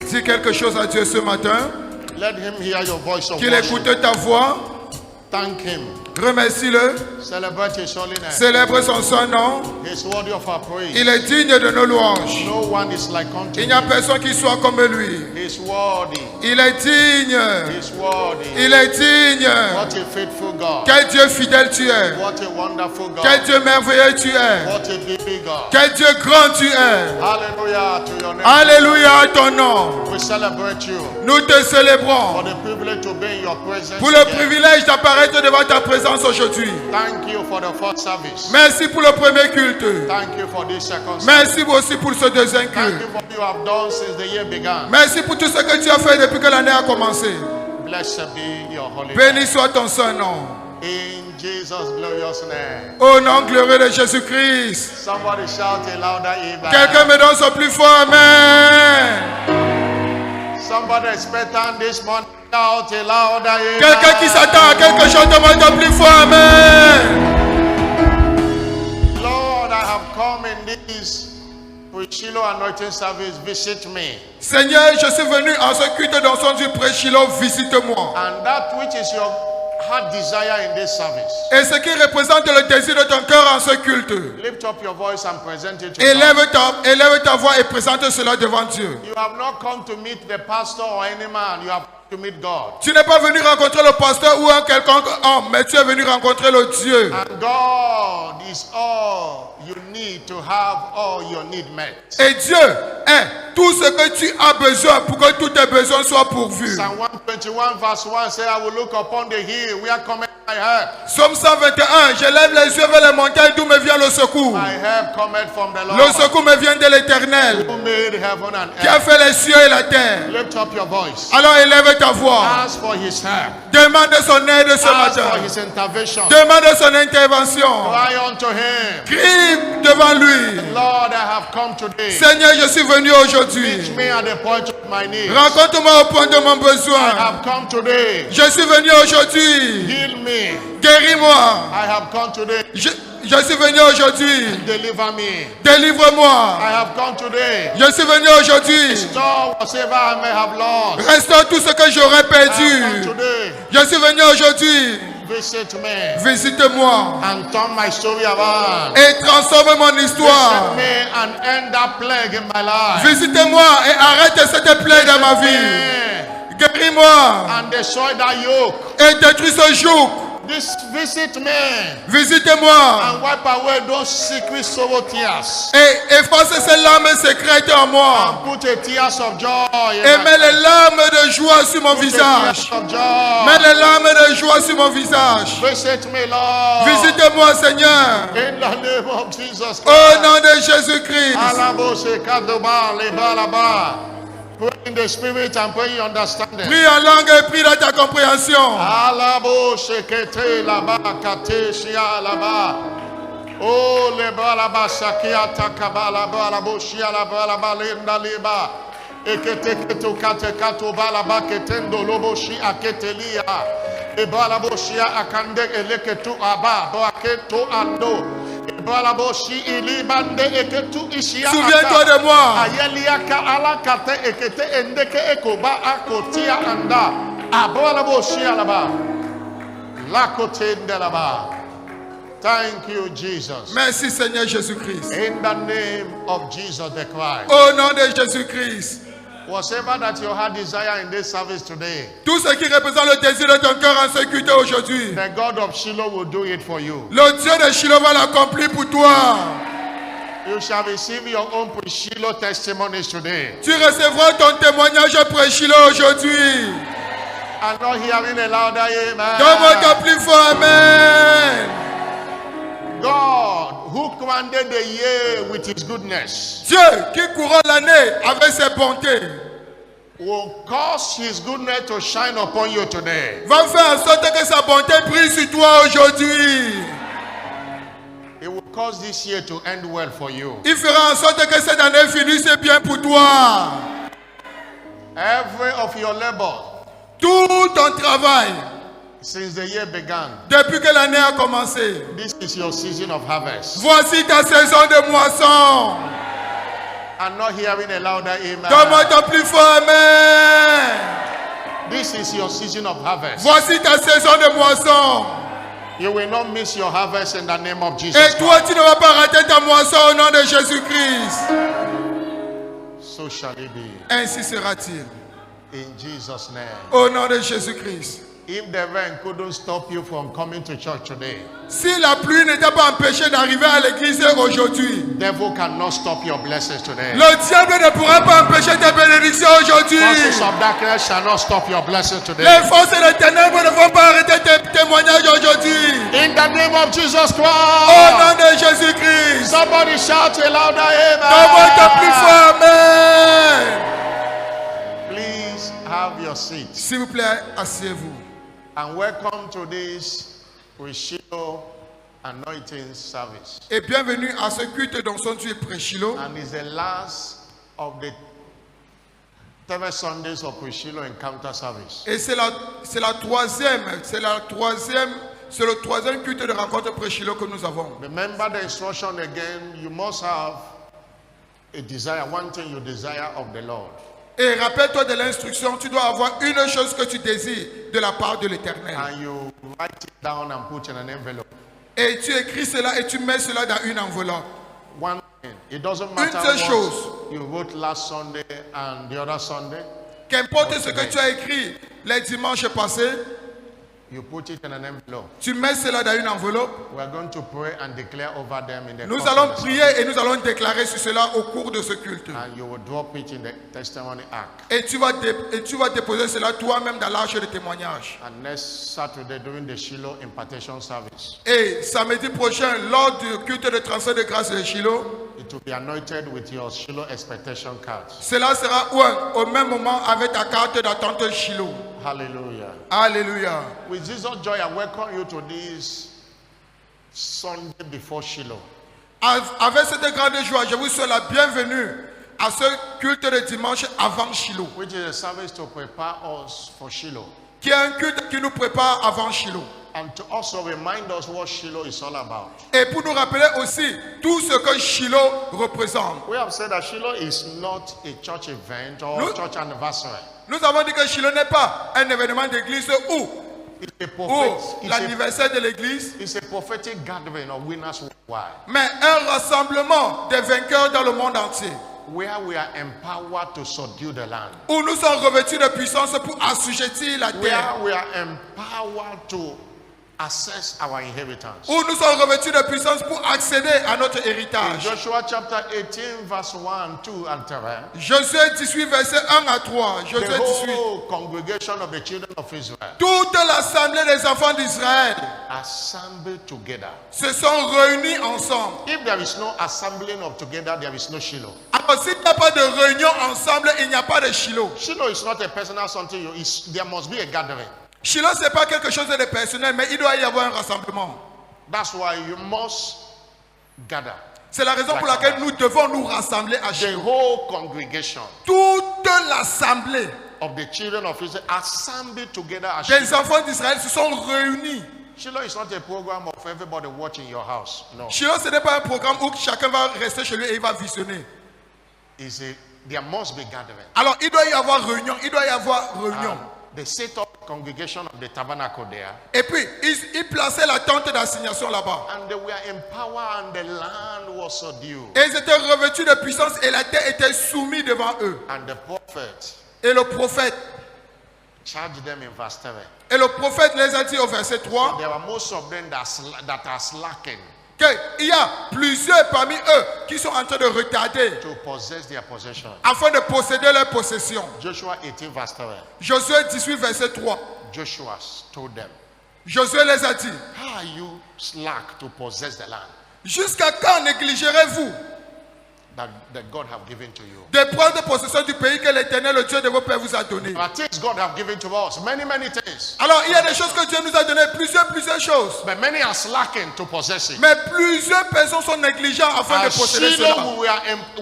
Dis quelque chose à Dieu ce matin. Let him hear your voice of Qu'il worship. écoute ta voix. Thank him. Remercie-le. Celebrate his holiness. Célèbre son saint nom. He is worthy of our praise. Il est digne de nos louanges. No one is like unto Il n'y a him. personne qui soit comme lui. He is worthy. Il est digne. He is worthy. Il est digne. What a faithful God. Quel Dieu fidèle tu es. What a wonderful God. Quel Dieu merveilleux tu es. What a big God. Quel Dieu grand tu es. Hallelujah to your name. Alléluia à ton nom. We celebrate you Nous te for célébrons the privilege to be in your presence. pour le again. privilège d'apparaître devant ta présence aujourd'hui. Thank you for the first service. Merci pour le premier culte. Thank you for this second service. Merci aussi pour ce deuxième Thank culte. you for what you have done since the year began. Merci pour tout ce que tu as fait depuis que l'année a commencé. Blessed be your holy name. Béni soit ton saint nom. In Jesus' glorious name. Au nom glorieux de Jésus-Christ. Somebody shout a louder amen. Quelqu'un me donne son plus fort Amen. Somebody expectant this morning. Shout a louder amen. Quelqu'un qui s'attend à quelque chose, demande ton plus fort Amen. Lord, I have come in this Shiloh anointing service. Visit me. Seigneur, je suis venu en ce culte dans son du pré-Shiloh, visite-moi. And that which is your heart desire in this service. Et ce qui représente le désir de ton cœur en ce culte. Lift up your voice and present it to God. Élève ta voix et présente cela devant Dieu. You have not come to meet the pastor or any man. You have to meet God. Tu n'es pas venu rencontrer le pasteur ou un quelconque homme, mais tu es venu rencontrer le Dieu. And God is all you need to have all your need met. Et Dieu est tout ce que tu as besoin pour que tous tes besoins soient pourvus. Psalm 121 verse 1 says, I will look upon the hill where cometh my help. Psaume 121, je lève les yeux vers les montagnes d'où me vient le secours. My help cometh from the Le Lord secours me vient de l'Éternel, who made heaven and qui a earth. fait les cieux et la terre. Lift up your voice. Alors élève ta voix. Ask for his help. Demande son aide ce Ask matin. for his intervention. Demande son intervention. Cry unto him. Crie devant lui. Lord, I have come today. Seigneur, je suis venu Meet aujourd'hui. me at the point of my need. Rencontre-moi au point de mon I besoin. have come today. Je suis venu aujourd'hui. Heal me. Guéris-moi. I have come today. Je suis venu aujourd'hui. Deliver me. Délivre-moi. I have come today. Je suis venu aujourd'hui. Restore whatever I may have lost. Restaure tout ce que j'aurais I have come perdu. today. Je suis venu aujourd'hui. Visit me Visite-moi and turn my story around. et transforme mon histoire. Visit me and end that plague in my life. Visite-moi et arrête cette plaie dans ma vie. Me Guéris-moi and destroy that yoke. et détruis ce joug. Visit me Visite-moi and wipe away those secret sorrow tears. et efface ces larmes secrètes en moi. And put a tears of joy in Et my mets les larmes de joie sur mon Put a visage. tears of joy. Mets les larmes de joie sur mon visage. Visit me, Lord. Visite-moi, Seigneur. In the name of Jesus Christ. Au nom de Jésus-Christ. Alabo sekadoba lebalaba. Pray in the spirit and pray in understanding. Prie en langue et prie dans ta compréhension. Alabo sekete laba kate shia laba. Oh lebalaba sakia takabala balabo shia laba laba lenda liba. Ekete keto kate kato balaba ketendo lobo shi aketelia. Ebalabo shia akande eleketu aba bo aketo ando. Souviens-toi de moi. Ayeliaka alakate ekete endeke ekoba akotia anda. Abolabo shialaba. Lakote ndelaba. Thank you, Jesus. Merci, Seigneur Jésus-Christ. In the name of Jesus the Christ. Au nom de Jésus-Christ. Whatever that your heart desire in this service today, Tout ce qui représente le désir de ton cœur en ce culte aujourd'hui, the God of Shiloh will do it for you. le Dieu de Shiloh va l'accomplir pour toi. You shall receive your own Shiloh testimonies today. Tu recevras ton témoignage après Shiloh aujourd'hui. I'm not hearing a louder Donne-moi amen. ton plus fort Amen. God who commanded the year with his goodness Dieu qui couronne l'année avec ses bontés will cause his goodness to shine upon you today. va faire en sorte que sa bonté brille sur toi aujourd'hui. It will cause this year to end well for you. Il fera en sorte que cette année finisse bien pour toi. Every of your labor Tout ton travail, since the year began, depuis que l'année a commencé, this is your season of harvest. voici ta saison de moisson. I'm not hearing a louder amen. Donne-moi ton plus fort Amen. is your season of harvest. Voici ta saison de moisson. You will not miss your harvest in the name of Jesus Et toi, Christ. tu ne vas pas rater ta moisson au nom de Jésus-Christ. So shall it be. Ainsi sera-t-il. In Jesus' name. Au nom de Jésus-Christ. If the rain couldn't stop you from coming to church today, Si la pluie ne t'a pas empêché d'arriver à l'église aujourd'hui, devil cannot stop your blessings today. le diable ne pourra pas empêcher tes bénédictions aujourd'hui. Forces of darkness shall not stop your blessing today. Les forces des ténèbres ne vont pas arrêter tes témoignages aujourd'hui. In the name of Jesus Au Christ. nom de Jésus-Christ. Somebody shout a louder Donne-moi ta plus amen. fort, amen. Please have your seat S'il vous plaît, asseyez-vous. and welcome to this Shiloh anointing service. Et bienvenue à ce culte d'onction du Pré-Shiloh. And it's the last of the 7 Sundays of Shiloh encounter service. Et c'est le troisième culte de rencontre Pré-Shiloh que nous avons. Remember the instruction again. You must have a desire, one thing you desire of the Lord. Et rappelle-toi de l'instruction, tu dois avoir une chose que tu désires de la part de l'Éternel. And you write it down and put in an envelope. Et tu écris cela et tu mets cela dans une enveloppe. One thing. It doesn't matter Une seule what chose. you wrote last Sunday and the other Sunday. Qu'importe ce que tu as écrit les dimanches passés, You put it in an envelope. tu mets cela dans une enveloppe. We are going to pray and declare over them in the Nous course allons of the prier et nous allons déclarer sur cela au cours de ce culte. service. And you will drop it in the testimony ark. Et tu vas déposer cela toi-même dans l'arche de témoignage. And next Saturday during the Shiloh impartation service, Et samedi prochain, lors du culte de transfert de grâce de Shiloh, it will be anointed with your Shiloh expectation cards. cela sera au même moment avec ta carte d'attente Shiloh. Hallelujah. Alléluia. With Jesus' joy, I welcome you to this Sunday before Shiloh. Avec cette grande joie, je vous souhaite la bienvenue à ce culte de dimanche avant Shiloh, Which is a service to prepare us for Shiloh. qui est un culte qui nous prépare avant Shiloh. And to also remind us what Shiloh is all about. Et pour nous rappeler aussi tout ce que Shiloh représente. We have said that Shiloh is not a church event or No. church anniversary. Nous avons dit que Shiloh n'est pas un événement d'église ou It's a prophet. l'anniversaire de l'église, It's a prophetic gathering of winners worldwide, mais un rassemblement des vainqueurs dans le monde entier. where we are empowered to subdue the land, Où nous sommes revêtus de puissance pour assujettir la terre. where we are empowered to access our inheritance. Où nous sommes revêtus de puissance pour accéder à notre In héritage. Joshua chapter 18, verse 1, 2, and 3, Josué 18, verset 1 à 3. Josué the 18. whole congregation of the children of Israel Toute l'assemblée des enfants d'Israël assembled together. se sont réunis ensemble. If there is no assembling of together, there is no Shiloh. Alors, s'il n'y a pas de réunion ensemble, il n'y a pas de Shiloh. Shiloh is not a personal something. There must be a gathering. Shiloh, ce n'est pas quelque chose de personnel, mais il doit y avoir un rassemblement. That's why you must gather. C'est la raison pour laquelle nous devons nous rassembler à The Shiloh. whole congregation Toute l'assemblée of the children of Israel assembled together at des Shiloh. enfants d'Israël se sont réunis. Shiloh is not a program of everybody watching your house. No. Shiloh, ce n'est pas un programme où chacun va rester chez lui et il va visionner. There must be gathering. Alors, il doit y avoir réunion, il doit y avoir réunion. They set up congregation of the tabernacle there, Et puis, ils plaçaient la tente d'assignation là-bas. and they were empowered, and the land was subdued. Et ils étaient revêtus de puissance et la terre était soumise devant eux. And the prophet Et le prophète charged them in verse 3. Et le prophète les a dit au verset 3 There are most of them that are slacking qu'il y a plusieurs parmi eux qui sont en train de retarder to possess their possession. afin de posséder leur possession. Joshua 18, verse 3. Josué 18, verset 3. Joshua told them, Josué les a dit, how are you slack to possess the land jusqu'à quand négligerez-vous that God have given to you? de prendre possession du pays que l'Éternel, le Dieu de vos pères, vous a donné? There are things God have given to us, many things. Alors, il y a des choses que Dieu nous a données, plusieurs choses. But many are slacking to possess it. Mais plusieurs personnes sont négligentes afin de At posséder cela. Shiloh,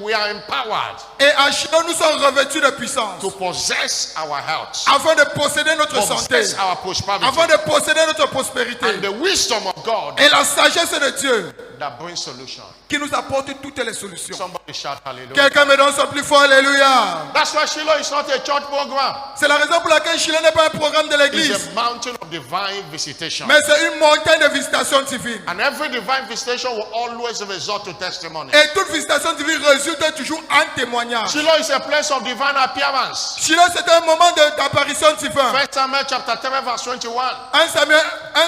we are empowered Et à Shiloh, nous sommes revêtus de puissance to possess our health, afin de posséder notre santé, possess our prosperity, afin de posséder notre prospérité. and the wisdom of God Et la sagesse de Dieu that brings solution. qui nous apporte toutes les solutions. Somebody Somebody shout hallelujah. Quelqu'un me donne son plus fort Alléluia. That's why Shiloh is not a church program. C'est la raison pour laquelle Shiloh n'est pas un programme de It's l'église, a mountain of divine visitation. mais c'est une montagne de visitation divine. And every divine visitation will always result to testimony. Et toute visitation divine résulte toujours en témoignage. Shiloh is a place of divine appearance. Shiloh, c'est un moment d'apparition divine. 1 Samuel chapter 3 verse 21. 1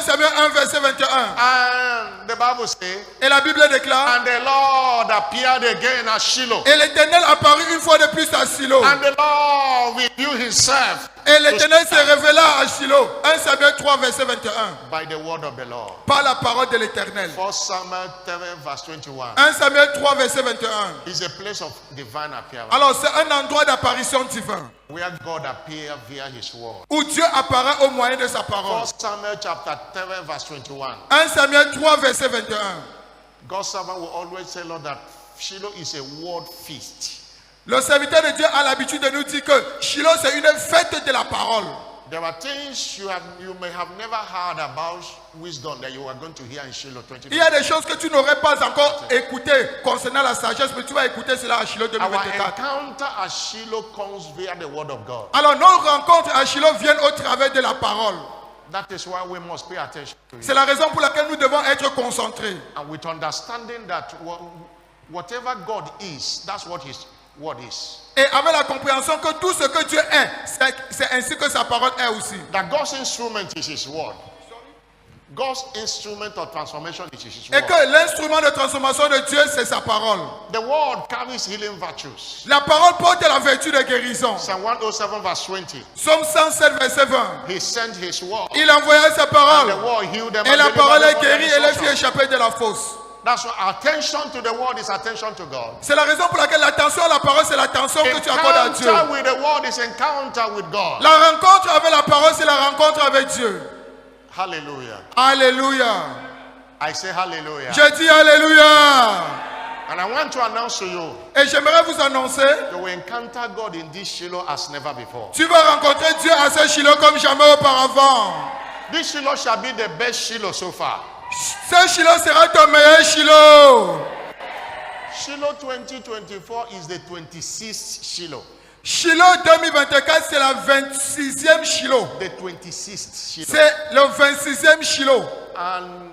Samuel 1, verset 21. And the Bible says, Et la Bible déclare, and the Lord appeared again at Shiloh. et l'Éternel apparut une fois de plus à Shiloh. And the Lord revealed himself Et l'Éternel se révéla à Shiloh. 1 Samuel 3, verset 21. by the word of the Lord. Par la parole de l'Éternel. 1 Samuel 3 verse 21 1 Samuel 3, verset 21. is a place of divine appearance Alors, c'est un endroit d'apparition divine. where God appeared via his word. Où Dieu apparaît au moyen de sa 1 parole. Samuel chapter 3 verse 21. 1 Samuel 3, verset 21. God's servant will always tell us that Shiloh is a word feast. Le serviteur de Dieu a l'habitude de nous dire que Shiloh, c'est une fête de la parole. There are things you may have never heard about wisdom that you are going to hear in Shiloh Il y a 2024. des choses que tu n'aurais pas encore écoutées concernant la sagesse, mais tu vas écouter cela à Shiloh Our 2024. encounter at Shiloh comes via the word of God. Alors, nos rencontres à Shiloh viennent au travers de la parole. That is why we must pay attention to it. C'est la raison pour laquelle nous devons être concentrés. And with understanding that whatever God is, that's what his word is. Et avec la compréhension que tout ce que Dieu est, c'est ainsi que sa parole est aussi. That God's instrument is his word. God's instrument of transformation is his Et word. que l'instrument de transformation de Dieu, c'est sa parole. The word carries healing virtues. La parole porte la vertu de guérison. Psalm 107 verse 20. Psaume 107, verset 20. He sent his word. Il envoya sa And the parole. word healed them. Et and la delivered parole them est from guérie their et les fit destruction. échapper de la fosse. That's why attention to the word is attention to God. C'est la raison pour laquelle l'attention à la parole, c'est l'attention que tu accordes à Dieu. Encounter with the word is encounter with God. La rencontre avec la parole, c'est la rencontre avec Dieu. Hallelujah. Alléluia. I say hallelujah. Je dis Alléluia. And I want to announce to you, Et j'aimerais vous annoncer, you will encounter God in this Shiloh as never before. tu vas rencontrer Dieu à ce Shiloh comme jamais auparavant. This Shiloh shall be the best Shiloh so far. Ce Shiloh sera ton meilleur Shiloh. Shiloh 2024 is the 26th Shiloh. Shiloh 2024, c'est la 26e Shiloh. The 26th Shiloh. C'est le 26e Shiloh. And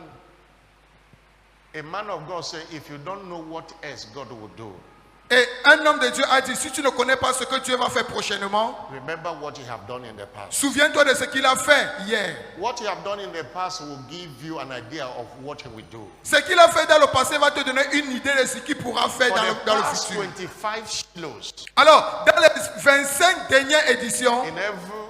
a man of God said, if you don't know what else God will do, Et un homme de Dieu a dit, si tu ne connais pas ce que Dieu va faire prochainement, remember what he have done in the past. souviens-toi de ce qu'il a fait hier. What he have done in the past will give you an idea of what he will do. Ce qu'il a fait dans le passé va te donner une idée de ce qu'il pourra faire For dans the dans le past futur. 25 Shilohs, Alors, dans les 25 dernières éditions,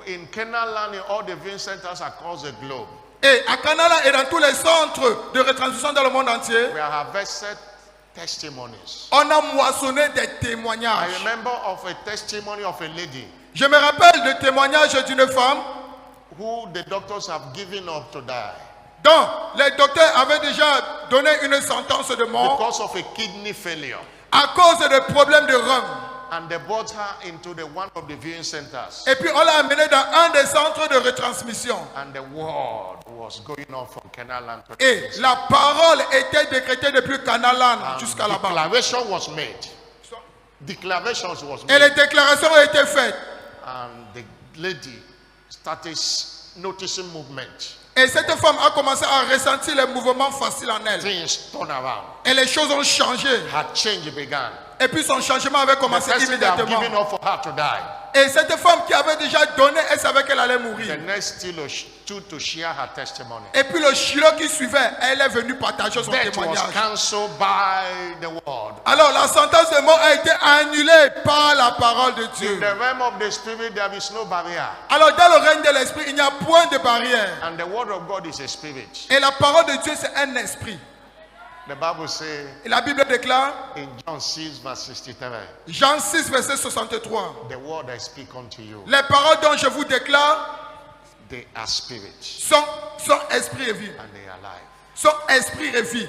in Canaan land, in all the viewing centers across the globe, et à Canada et dans tous les centres de retransmission dans le monde entier, we have harvested testimonies. on a moissonné des I témoignages. remember of a testimony of a lady Je me rappelle le témoignage d'une femme who the doctors have given up to die dont les docteurs avaient déjà donné une sentence de mort because of a kidney failure. à cause de problèmes de rein. And they brought her into one of the viewing centers. Et puis on l'a amenée dans un des centres de retransmission. And the word was going on from Canaan land to Et la parole était décrétée depuis Canalan And jusqu'à là-bas. declaration was made. Declarations was Et made. les déclarations ont été faites. And the lady started noticing movement. Et cette femme a commencé à ressentir les mouvements faciles en elle. Things turned around. Et les choses ont changé. Her change began. Et puis son changement avait The commencé person they have immédiatement. given up for her to die. Et cette femme qui avait déjà donné, elle savait qu'elle allait The mourir. next still stood to share her testimony. Et puis le Shiloh qui suivait, elle est venue partager son Death was témoignage. cancelled by the word. Alors la sentence de mort a été annulée par la parole de In Dieu. the realm of the spirit, there is no barrier. Alors dans le règne de l'esprit, il n'y a point de barrière. And the word of God is a spirit. Et la parole de Dieu, c'est un esprit. The Bible says Et la Bible déclare, in John 6, verse 63, Jean 6, verset 63, the word I speak unto you, les paroles dont je vous déclare they are spirit sont esprit et vie. and they are life. Sont esprit et vie.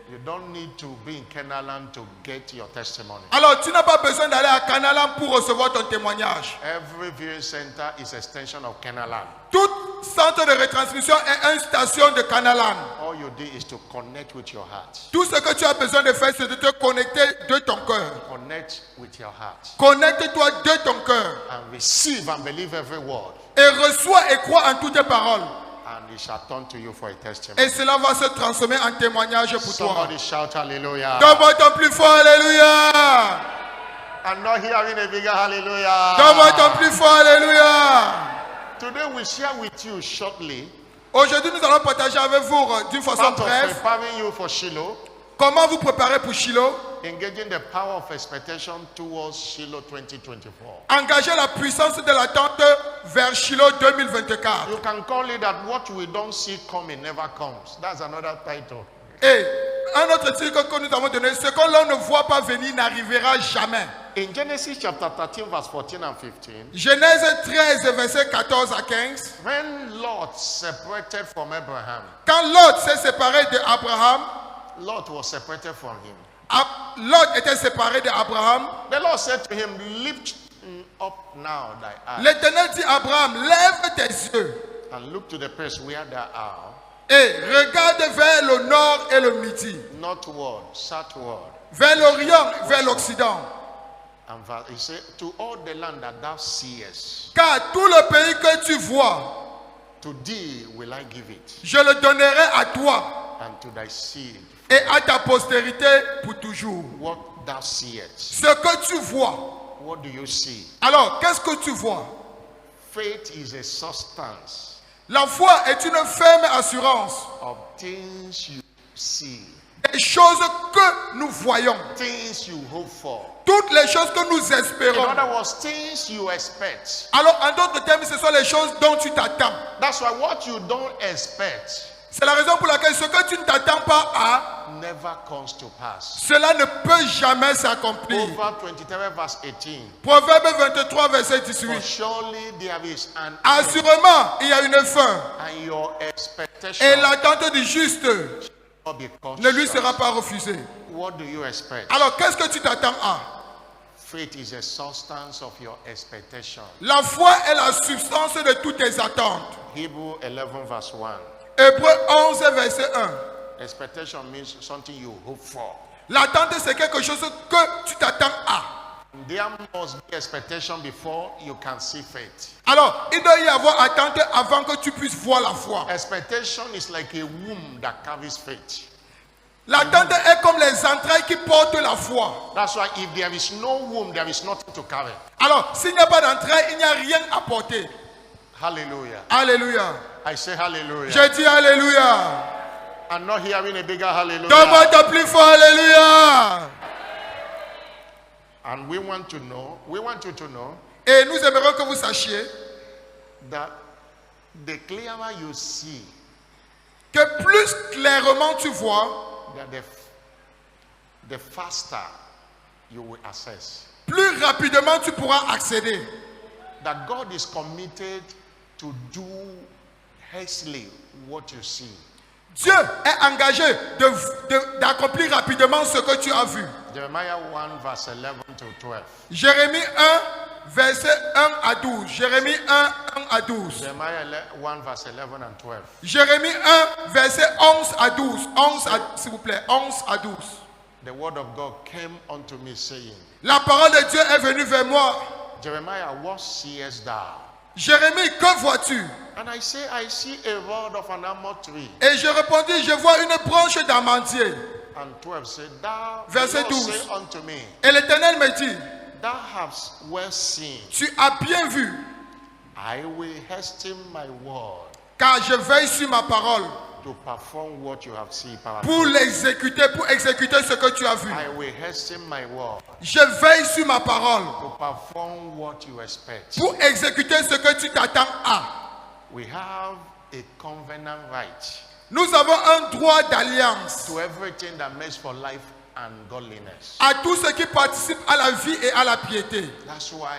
You don't need to be in Kenaland to get your testimony. Alors, tu n'as pas besoin d'aller à Canalan pour recevoir ton témoignage. Every viewing center is an extension of Kenaland. Tout centre de retransmission est une station de Canalan. All you do is to connect with your heart. Tout ce que tu as besoin de faire, c'est de te connecter de ton cœur. Connect with your heart. Connecte-toi de ton cœur. And receive and believe every word. Et reçois et crois en toutes tes paroles. And it shall turn to you for a testimony. Et cela va se transformer en témoignage pour toi. Somebody shout hallelujah. Donne-moi ton plus fort alléluia. I'm not hearing a bigger hallelujah. Donne-moi ton plus fort alléluia. Today we share with you shortly Aujourd'hui, nous allons partager avec vous d'une façon part of brève preparing you for Shiloh, comment vous préparer pour Shiloh. engaging the power of expectation towards Shiloh 2024. Engager la puissance de l'attente vers Shiloh 2024. You can call it that what we don't see coming never comes. That's another title. Et un autre titre que nous avons donné, ce que l'on ne voit pas venir n'arrivera jamais. In Genesis chapter 13, verse 14 and 15, Genèse 13, versets 14 à 15. when Lot separated from Abraham, Quand Lot s'est séparé d'Abraham, Lot was separated from him. Lot était séparé d'Abraham. The Lord said to him, lift up now thy eyes L'Éternel dit à Abraham, lève tes yeux and look to the place where thou art, et regarde vers le nord et le midi, northward, southward. vers l'orient, vers l'occident. And he said, to all the land that thou seest, Car tout le pays que tu vois, to thee will I give it, je le donnerai à toi and to thy seed. et à ta postérité pour toujours. What thou seest. Ce que tu vois. What do you see? Alors, qu'est-ce que tu vois? Faith is a substance La foi est une ferme assurance of things you see, des choses que nous voyons, things you hope for. toutes les choses que nous In espérons. other words, things you expect. Alors, en d'autres termes, ce sont les choses dont tu t'attends. That's why what you don't expect C'est la raison pour laquelle ce que tu ne t'attends pas à, never comes to pass. cela ne peut jamais s'accomplir. Proverbs 23 verse 18. Proverbe 23, verset For 18. surely there is an end, Assurément, il y a une fin. and your Et expectation l'attente du juste will be cut ne lui short. sera pas refusée. What do you expect? Alors, qu'est-ce que tu t'attends à? Faith is a substance of your expectation. La foi est la substance de toutes tes attentes. Hebrew 11 verse 1. Hébreu 11, verset 1. Expectation means something you hope for. L'attente, c'est quelque chose que tu t'attends à. There must be expectation before you can see faith. Alors, il doit y avoir attente avant que tu puisses voir la foi. Expectation is like a womb that carries faith. L'attente est comme les entrailles qui portent la foi. That's why if there is no womb, there is nothing to carry. Alors, s'il n'y a pas d'entrailles, il n'y a rien à porter. Hallelujah. Alléluia. I say hallelujah. Je dis Alléluia. I'm not hearing a bigger hallelujah. Donne-moi ton plus fort Alléluia. And we want you to know Et nous aimerions que vous sachiez that the clearer you see, que plus clairement tu vois, that the faster you will access. plus rapidement tu pourras accéder. That God is committed to do hastily what you see. Dieu est engagé d'accomplir rapidement ce que tu as vu. Jeremiah 1 verse 11 to 12. Jérémie 1, verset 1 à 12. Jérémie 1, 1 à 12. Jeremiah 1 verse 11 and 12. Jérémie 1, verset 11 à 12. 11 à, s'il vous plaît, 11 à 12. The word of God came unto me saying, La parole de Dieu est venue vers moi. Jeremiah, what seest thou? Jérémie, que vois-tu? And I say, I see a rod of an almond tree. Et je répondis, je vois une branche d'amandier. And 12 said, thou, Verset the Lord 12. say unto me, Et l'Éternel me dit, thou hast well seen, tu as bien vu, I will hasten my word car je veille sur ma parole to perform what you have seen. pour l'exécuter, pour exécuter ce que tu as vu. I will hasten my word Je veille sur ma parole to perform what you expect. pour exécuter ce que tu t'attends à. We have a covenant right Nous avons un droit d'alliance to everything that makes for life and godliness. à tout ce qui participe à la vie et à la piété. That's why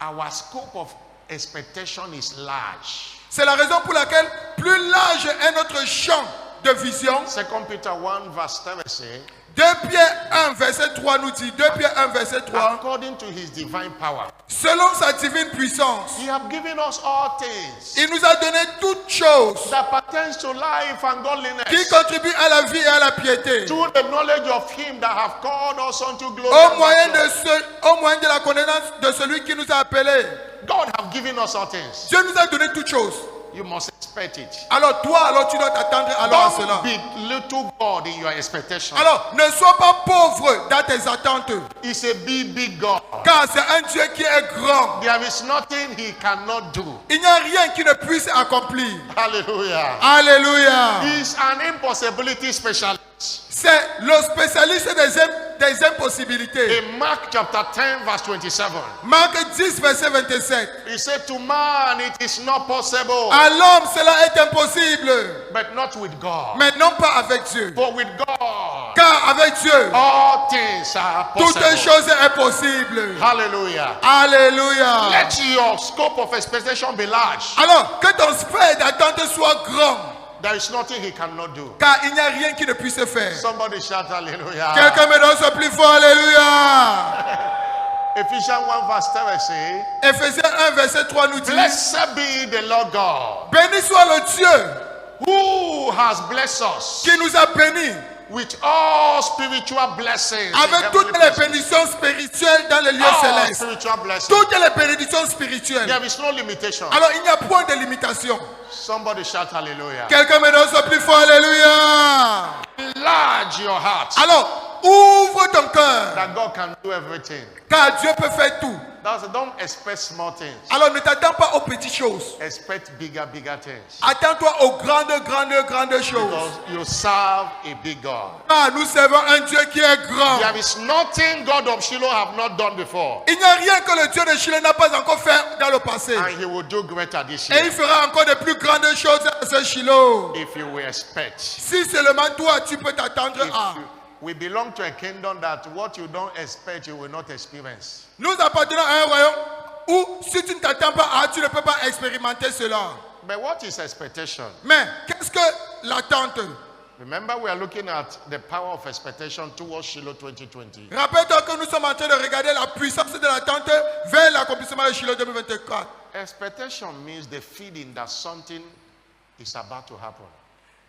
our scope of expectation is large. C'est la raison pour laquelle plus large est notre champ de vision. 2 Peter 1 verse 3 says, 2 Pierre 1 verset 3 nous dit, 2 Pierre 1 verset 3, according to his divine power, selon sa divine puissance, he have given us all things il nous a donné toutes choses that pertains to life and godliness, qui contribuent à la vie et à la piété, through the knowledge of him that have called us unto glory au and moyen virtue. au moyen de la connaissance de celui qui nous a appelés. God have given us all things. Dieu nous a donné toutes choses. You must expect it. Alors toi, alors tu dois t'attendre alors à cela. Don't be little God in your expectation. Alors ne sois pas pauvre dans tes attentes, He's a big God. car c'est un Dieu qui est grand. There is nothing he cannot do. Il n'y a rien qui ne puisse accomplir. Hallelujah. Alléluia. He's an impossibility specialist. C'est le spécialiste des impossibilités. In Mark chapter 10 verse 27, Marc 10 verset 27. he said, to man it is not possible, À l'homme cela est impossible, but not with God. mais non pas avec Dieu. For with God, Car avec Dieu, all things are toutes possible. choses sont possibles. Hallelujah. Alléluia. Let your scope of expectation be large. Alors que ton sphère d'attente soit grand, There is nothing he cannot do. car il n'y a rien qui ne puisse se faire. Somebody shout hallelujah. Quelqu'un me donne ce plus fort, alléluia. Ephesians 1 verse 3 says, Éphésiens 1 verset 3 nous dit, blessed be the Lord God, béni soit le Dieu who has blessed us qui nous a bénis with all spiritual blessings. in avec heavenly toutes les places. bénédictions spirituelles dans les lieux All célestes. spiritual blessings. Toutes les bénédictions spirituelles. There is no limitation. Alors il n'y a point de limitation. Somebody shout hallelujah. Quelqu'un me donne ce plus fort, alléluia. Enlarge your heart Alors ouvre ton cœur, that God can do everything. car Dieu peut faire tout. Don't expect small things. Alors ne t'attends pas aux petites choses. Expect bigger things. Attends-toi aux grandes choses. Because you serve a big God. Ah, nous servons un Dieu qui est grand. There is nothing God of Shiloh have not done before. Il n'y a rien que le Dieu de Chile n'a pas encore fait dans le passé. And he will do greater this Et year. il fera encore de plus grandes choses à ce Shiloh. If you will expect. Si seulement toi, tu peux t'attendre à. We belong to a kingdom that what you don't expect, you will not experience. Nous appartenons à un royaume où si tu ne t'attends pas à, tu ne peux pas expérimenter cela. But what is expectation? Mais qu'est-ce que l'attente? Remember, we are looking at the power of expectation towards Shiloh 2020. Rappelle-toi que nous sommes en train de regarder la puissance de l'attente vers l'accomplissement de Shiloh 2024. Expectation means the feeling that something is about to happen.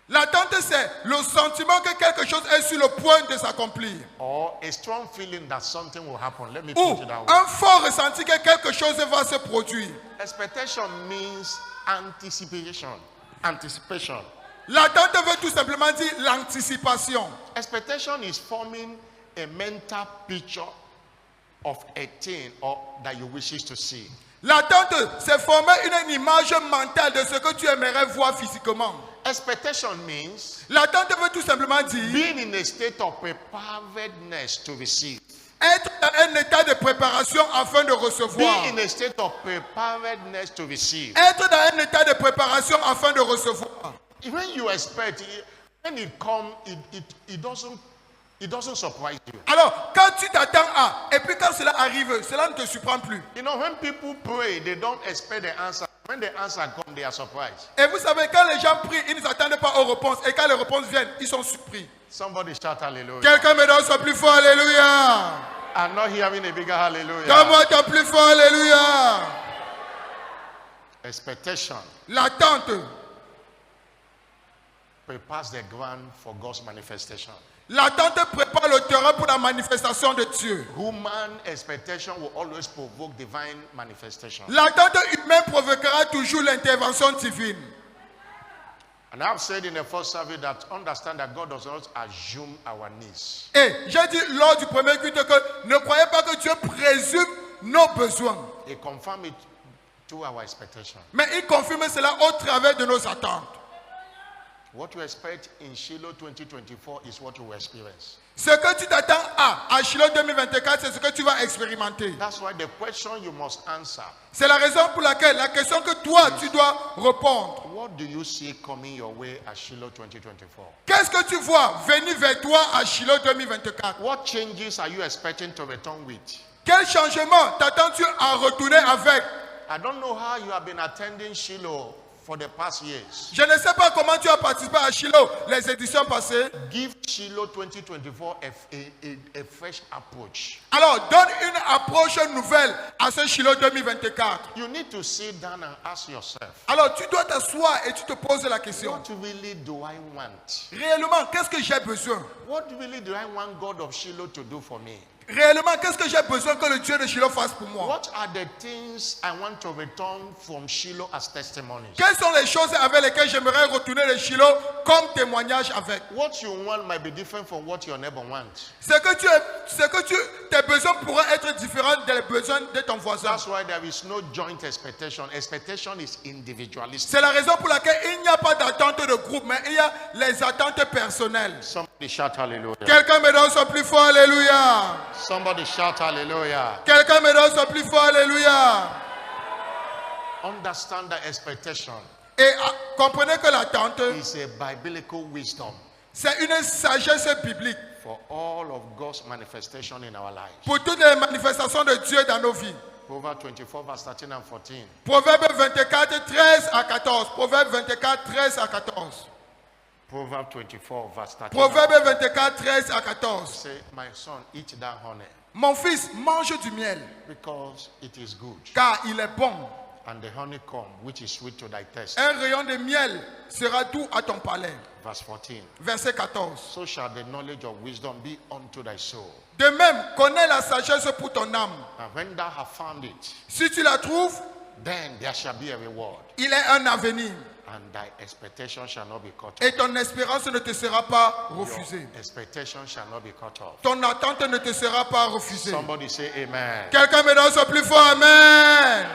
L'attente, c'est le sentiment que quelque chose est sur le point de s'accomplir. Or a strong feeling that something will happen. Let me Ou put it that way. un fort ressenti que quelque chose va se produire. Expectation means anticipation. Anticipation. L'attente veut tout simplement dire l'anticipation. Expectation is forming a mental picture of a thing or that you wishes to see. L'attente, c'est former une image mentale de ce que tu aimerais voir physiquement. Expectation means L'attente veut tout simplement dire being in a state of preparedness to receive. être dans un état de préparation afin de recevoir. Being in a state of preparedness to receive. Être dans un état de préparation afin de recevoir. When you expect, when it comes, it doesn't surprise you. Alors, quand tu t'attends à, et puis quand cela arrive, cela ne te surprend plus. You know, when people pray, they don't expect the answer. When the answer comes, they are surprised. Et vous savez, quand les gens prient, ils ne s'attendent pas aux réponses. Et quand les réponses viennent, ils sont surpris. Somebody shout hallelujah. Quelqu'un me donne son plus fort, alléluia. I'm not hearing a bigger hallelujah. Donne-moi ton plus fort, alléluia. Expectation L'attente. prepares the ground for God's manifestation. L'attente prépare le terrain pour la manifestation de Dieu. Human expectation will always provoke divine manifestation. L'attente humaine provoquera toujours l'intervention divine. And I've said in the first survey that understand that God does not assume our needs. Et j'ai dit lors du premier culte que ne croyez pas que Dieu présume nos besoins. He confirms it through our expectation. Mais il confirme cela au travers de nos attentes. What you expect in Shiloh 2024 is what you will experience. Ce que tu t'attends à Shiloh 2024, c'est ce que tu vas expérimenter. That's why the question you must answer, C'est la raison pour laquelle la question que toi, tu dois répondre. what do you see coming your way at Shiloh 2024? Qu'est-ce que tu vois venir vers toi à Shiloh 2024? What changes are you expecting to return with? Quel changement t'attends-tu à retourner avec? I don't know how you have been attending Shiloh for the past years. Je ne sais pas comment tu as participé à Shiloh les éditions passées. Give Shiloh 2024 a fresh approach. Alors, donne une approche nouvelle à ce Shiloh 2024. You need to sit down and ask yourself, Alors, tu dois t'asseoir et tu te poses la question. what really do I want? Réellement, qu'est-ce que j'ai besoin? What really do I want God of Shiloh to do for me? Réellement, qu'est-ce que j'ai besoin que le Dieu de Shiloh fasse pour moi? What are the things I want to return from Shiloh as testimonies? Quelles sont les choses avec lesquelles j'aimerais retourner de Shiloh comme témoignage avec? What you want might be different from what your neighbor wants. Tes besoins pourraient être différents des besoins de ton voisin. That's why there is no joint expectation. Expectation is individualistic. C'est la raison pour laquelle il n'y a pas d'attente de groupe, mais il y a les attentes personnelles. Somebody shout hallelujah. Quelqu'un me donne son plus fort alléluia. Somebody shout hallelujah. Quelqu'un me donne son plus fort alléluia. Understand that expectation Et comprenez que l'attente, is a biblical wisdom c'est une sagesse biblique for all of God's manifestation in our lives. pour toutes les manifestations de Dieu dans nos vies. Proverbs 24 verse 13 and 14. Proverbe 24, 13 à 14. Proverbe 24, 13 à 14. Proverbs 24 verse 13. Proverbe 24, 13 à 14. Say, my son, eat that honey Mon fils, mange du miel, because it is good. car il est bon. And the honeycomb, which is sweet to thy taste. Un rayon de miel sera doux à ton palais. Verse 14. Verset 14. So shall the knowledge of wisdom be unto thy soul. De même, connais la sagesse pour ton âme. And when thou hast found it, Si tu la trouves, then there shall be a reward. il est un avenir. And thy expectation shall not be cut off. Et ton espérance ne te sera pas Your refusée. expectation shall not be cut off. Ton attente ne te sera pas refusée. Somebody say amen. Quelqu'un me donne son plus fort amen.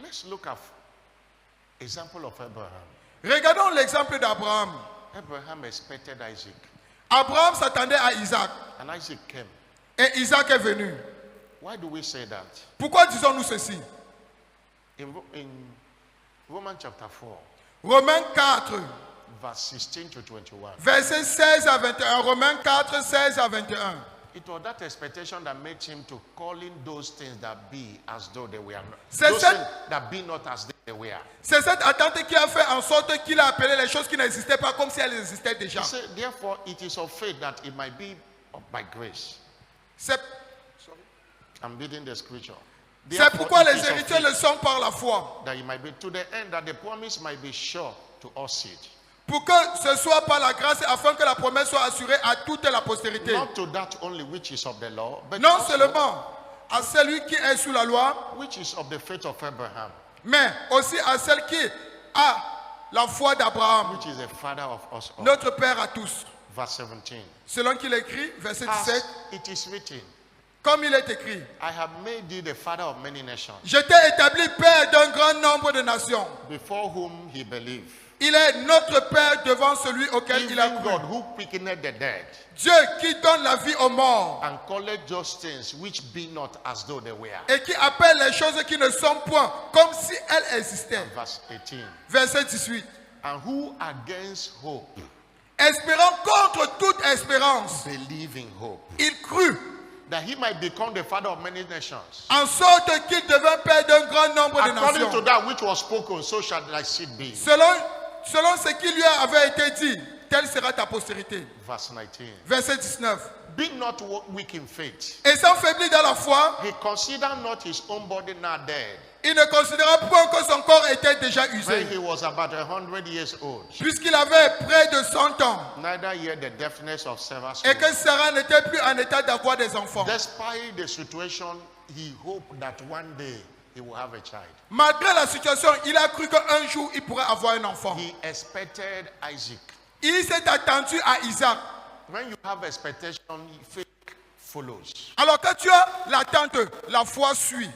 Let's look at example of Abraham. Regardons l'exemple d'Abraham. Abraham expected Isaac. Abraham s'attendait à Isaac. And Isaac came. Et Isaac est venu. Why do we say that? Pourquoi disons-nous ceci? In Romans chapter 4, Romains 4, verse 16 to 21. versets 16 à 21. Romains 4, 16 à 21. It was that expectation that made him to calling those things that be as though they were not. C'est Those cette- things that be not as they were. C'est cette attente qui a fait en sorte qu'il a appelé les choses qui n'existaient pas comme si elles existaient déjà. He said, therefore, it is of faith that it might be by grace. C'est I'm reading the scripture. c'est Therefore, pourquoi it les is of héritiers faith le sont par la foi. that it might be to the end that the promise might be sure to all seed. Pour que ce soit par la grâce afin que la promesse soit assurée à toute la postérité. Not to that only which is of the law, but Non also seulement à celui qui est sous la loi, which is of the faith of Abraham, mais aussi à celle qui a la foi d'Abraham, which is the father of us all. notre Père à tous. Verse 17. Selon qu'il écrit, verset As 17, it is written, comme il est écrit, I have made thee the father of many nations, je t'ai établi Père d'un grand nombre de nations. before whom he believed. Il est notre Père devant celui auquel il a Even cru. God who quickened the dead, Dieu qui donne la vie aux morts and calleth those things which be not as though they were. et qui appelle les choses qui ne sont point comme si elles existaient. Verse 18. Verset 18. And who against hope, Espérant contre toute espérance, believe in hope, il crut that he might become the father of many nations. en sorte qu'il devint Père d'un grand nombre de According to nations. that which was spoken, so shall thy seed be. Selon ce qui lui avait été dit, telle sera ta postérité. Verse 19. Verset 19. Be not weak in faith. Et sans faiblir dans la foi, He considered not his own body now dead, il ne considéra point que son corps était déjà when usé, he was about 100 years old. puisqu'il avait près de 100 ans, Neither yet the deafness of Sarah's et que womb. Sarah n'était plus en état d'avoir des enfants. Despite the situation, he hoped that one day he will have a child. Malgré la situation, il a cru qu'un jour, il pourrait avoir un enfant. He expected Isaac. Il s'est attendu à Isaac. When you have expectation, faith follows. Alors quand tu as l'attente, la foi suit.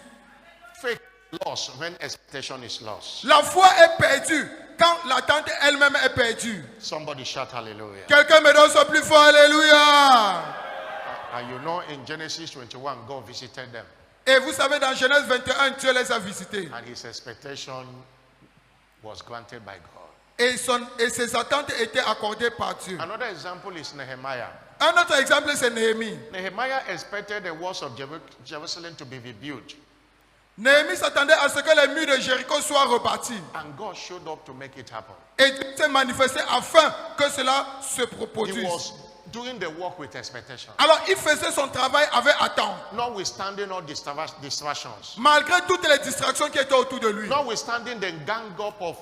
Faith lost when expectation is lost. La foi est perdue quand l'attente elle-même est perdue. Somebody shout hallelujah. Quelqu'un me donne son plus fort alléluia. And you know in Genesis 21, God visited them. Et vous savez, dans Genèse 21, Dieu les a visités. And his expectation was granted by God. Et ses attentes étaient accordées par Dieu. Another example is Nehemiah. Un autre exemple, c'est Néhémie. Nehemiah expected the walls of Jerusalem to be rebuilt. Néhémie s'attendait à ce que les murs de Jéricho soit rebâtie. And God showed up to make it happen. Et Dieu s'est manifesté afin que cela se He reproduise. was doing the work with expectation. Alors il faisait son travail avec attente. Notwithstanding all distractions. Malgré toutes les distractions qui étaient autour de lui. Notwithstanding the gang up of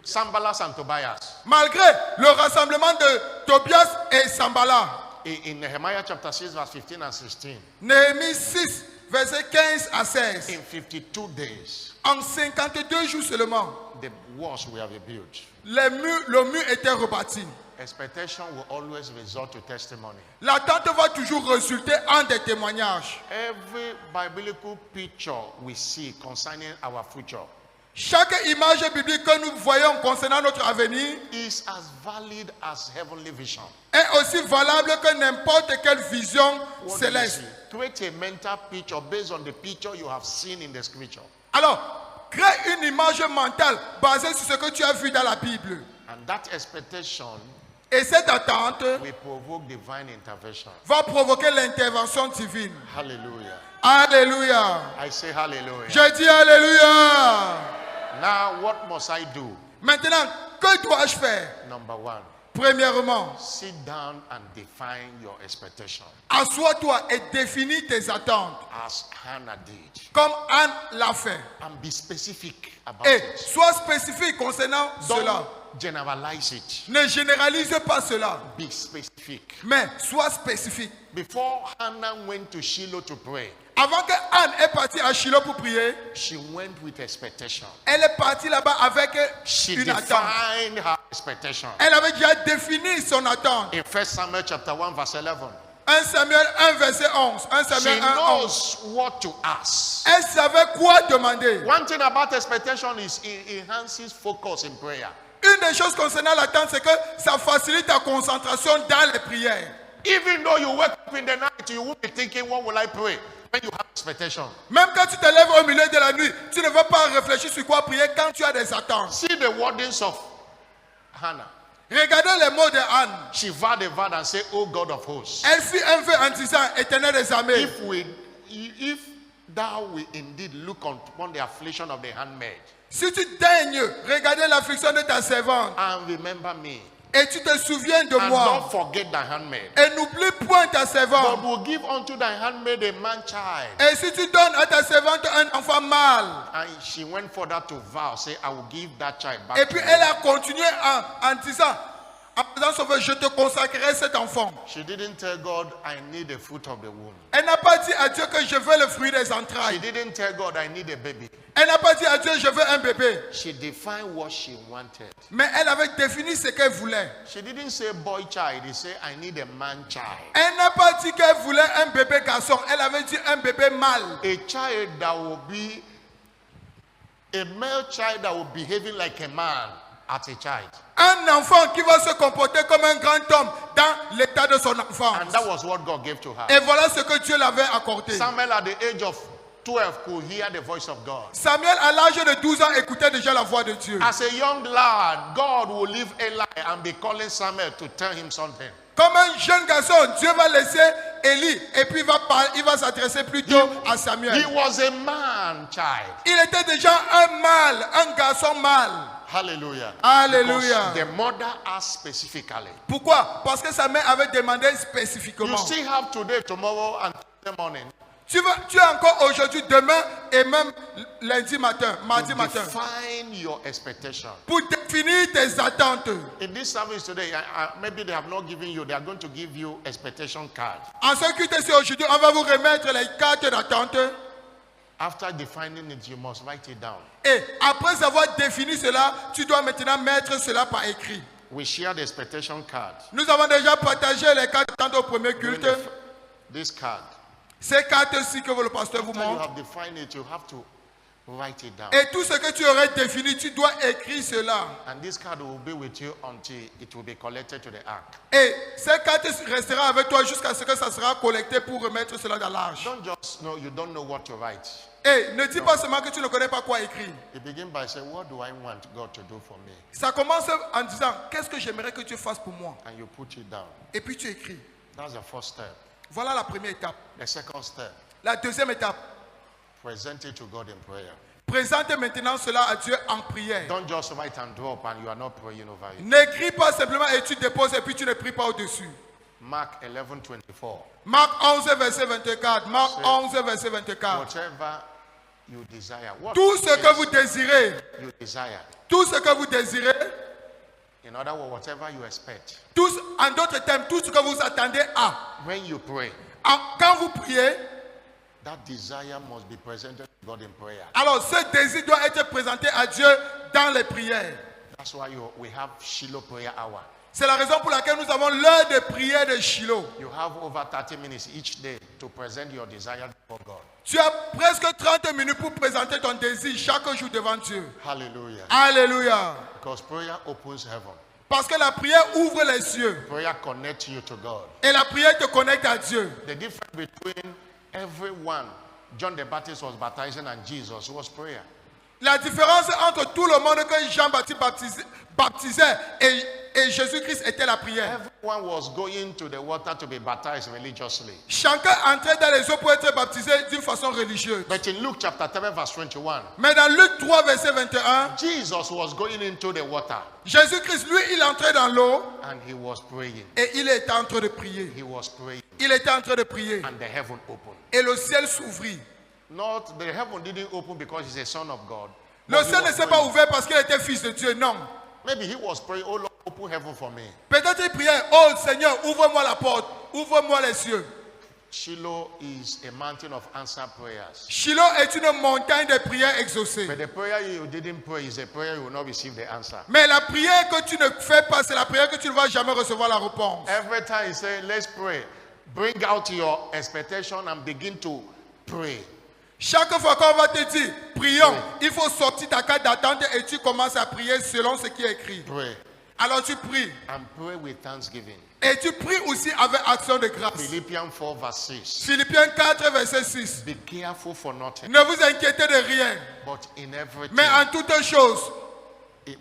Sanballat and Tobias. Malgré le rassemblement de Tobias et Sambala. In Nehemiah chapter 6 verse 15 and 16. Néhémie 6, versets 15 à 16. In 52 days, En 52 jours seulement, the walls were rebuilt. le mur était rebâti. Expectation will always result to testimony. L'attente va toujours résulter en des témoignages. Every biblical picture we see concerning our future Chaque image biblique que nous voyons concernant notre avenir is as valid as heavenly vision. est aussi valable que n'importe quelle vision What do you céleste. see? Create a mental picture based on the picture you have seen in the scripture. Alors, crée une image mentale basée sur ce que tu as vu dans la Bible. And that expectation Et cette attente will provoke divine intervention. va provoquer l'intervention divine. Hallelujah. Alléluia. I say hallelujah. Je dis Alléluia. Now, what must I do? Maintenant, que dois-je faire? Number one, Premièrement, sit down and define your expectation assois-toi et définis tes attentes, as Hannah did. comme Anne l'a fait. And be specific about Et it. sois spécifique concernant cela. Don't generalize it. Ne généralise pas cela, Be specific. mais sois spécifique. Before Hannah went to Shiloh to pray, Avant que Anne est partie à Shiloh pour prier, she went with expectation. elle est partie là-bas avec She une attente. defined her expectation. Elle avait déjà défini son attente. In 1 Samuel chapter 1 verse 11, 1 Samuel 1 verset 11. 1 she Samuel 1 11. knows what to ask. Elle savait quoi demander. One thing about expectation is it enhances focus in prayer. Une des choses concernant l'attente, c'est que ça facilite ta concentration dans les prières. Even though you wake up in the night, you won't be thinking, what will I pray? When you have expectation. Même quand tu te lèves au milieu de la nuit, tu ne vas pas réfléchir sur quoi prier quand tu as des attentes. See the wordings of Hannah. Regardez les mots de Anne. She vowed a vow and said, "O God of hosts, Elle fit un vœu en disant, Éternel des armées, if thou will indeed look upon the affliction of the handmaid si tu daignes regarder l'affliction de ta servante and remember me, et tu te souviens de and moi don't forget thy handmaid, et n'oublie point ta God servante. will give unto thy handmaid a man child." Et si tu donnes à ta servante un enfant mâle. And she went further to vow, say, "I will give that child back Et to puis you." elle a continué en disant, en faisant son vœu, je te consacrerai cet enfant. She didn't tell God, "I need the fruit of the womb." Elle n'a pas dit à Dieu que je veux le fruit des She entrailles. didn't tell God, "I need a baby." Elle n'a pas dit à Dieu, je veux un bébé. She defined what she wanted. Mais elle avait défini ce qu'elle voulait. She didn't say boy child. He said, "I need a man child." Elle n'a pas dit qu'elle voulait un bébé garçon. Elle avait dit un bébé mâle. A child that will be a male child that will be behaving like a man as a child. Un enfant qui va se comporter comme un grand homme dans l'état de son enfance. And that was what God gave to her. Et voilà ce que Dieu l'avait accordé. Samuel, at the age of 12, could hear the voice of God. Samuel, à l'âge de 12 ans, écoutait déjà la voix de Dieu. As a young lad, God will leave Eli and be calling Samuel to tell him something. Comme un jeune garçon, Dieu va laisser Élie et puis il va s'adresser plutôt à He Samuel. was a man child. Il était déjà un mâle, un garçon mâle. Hallelujah. Alléluia. Because the mother asked specifically. Pourquoi? Parce que sa mère avait demandé You spécifiquement. still have today, tomorrow, and Tuesday morning Tu as encore aujourd'hui, demain et même lundi matin, mardi to matin, define your expectation. pour définir tes attentes. In this service today, maybe they have not given you, they are going to give you expectation card. En ce qui est aujourd'hui, on va vous remettre les cartes d'attente. After defining it, you must write it down. Et après avoir défini cela, tu dois maintenant mettre cela par écrit. We share the expectation card. Nous avons déjà partagé les cartes d'attente au premier culte. This card. Ces cartes-ci que le pasteur vous After you montre. have defined it, you have to write it down. Et tout ce que tu aurais défini, tu dois écrire cela. And this card will be with you until it will be collected to the ark. Et ces cartes resteront avec toi jusqu'à ce que ça sera collecté pour remettre cela dans l'arche. Don't just know you don't know what to write. Et ne dis pas seulement que tu ne connais pas quoi écrire. You begin by saying, "What do I want God to do for me?" Ça commence en disant, qu'est-ce que j'aimerais que tu fasses pour moi? And you put it down. Et puis tu écris. That's the first step. Voilà la première étape. The second step, La deuxième étape, Present it to God in prayer. Présente maintenant cela à Dieu en prière. Don't just write and drop and you are not praying over it. N'écris pas simplement et tu déposes et puis tu ne pries pas au-dessus. Mark 11:24. Marc 11, verset 24. Marc 11, verset 24. Whatever you desire. What Tout ce que vous désirez, you desire. tout ce que vous désirez, In other words, whatever you expect. en d'autres termes, tout ce que vous attendez à. When you pray, Quand vous priez, that desire must be presented to God in prayer. alors ce désir doit être présenté à Dieu dans les prières. That's why we have Shiloh prayer hour. C'est la raison pour laquelle nous avons l'heure de prière de Shiloh. You have over 30 minutes each day to present your desire before God. Tu as presque 30 minutes pour présenter ton désir chaque jour devant Dieu. Hallelujah. Alléluia. Because prayer opens heaven. Parce que la prière ouvre les cieux. Prayer connects you to God. Et la prière te connecte à Dieu. The difference between everyone, John the Baptist was baptizing and Jesus was prayer. La différence entre tout le monde que Jean-Baptiste baptisait et Jésus-Christ était la prière. Everyone was going to the water to be baptized religiously. Chacun entrait dans les eaux pour être baptisé d'une façon religieuse. But in Luke chapter 7 verse 21, Mais dans Luc 3, verset 21, Jesus was going into the water Jésus-Christ, lui, il entrait dans l'eau and he was praying. et il était en train de prier. He was praying Il était en train de prier. and the heaven opened. Et le ciel s'ouvrit. Not the heaven didn't open because he's a son of God. Le but he ciel ne was s'est pas praying. ouvert parce qu'il était fils de Dieu, non. Maybe he was praying, oh Lord, open heaven for me. Peut-être il priait, oh Seigneur, ouvre-moi la porte, ouvre-moi les cieux. Shiloh is a mountain of answered prayers. Shiloh est une montagne de prières exaucées. But the prayer you didn't pray is a prayer you will not receive the answer. Mais la prière que tu ne fais pas, c'est la prière que tu ne vas jamais recevoir la réponse. Every time you say, let's pray, bring out your expectation and begin to pray. Chaque fois qu'on va te dire, prions, il faut sortir ta carte d'attente et tu commences à prier selon ce qui est écrit. Pray. Alors tu pries. And pray with thanksgiving. Et tu pries aussi avec action de grâce. Philippians 4 verse 6. Philippiens 4, verset 6. Be careful for nothing, Ne vous inquiétez de rien, but in everything, mais en toutes choses,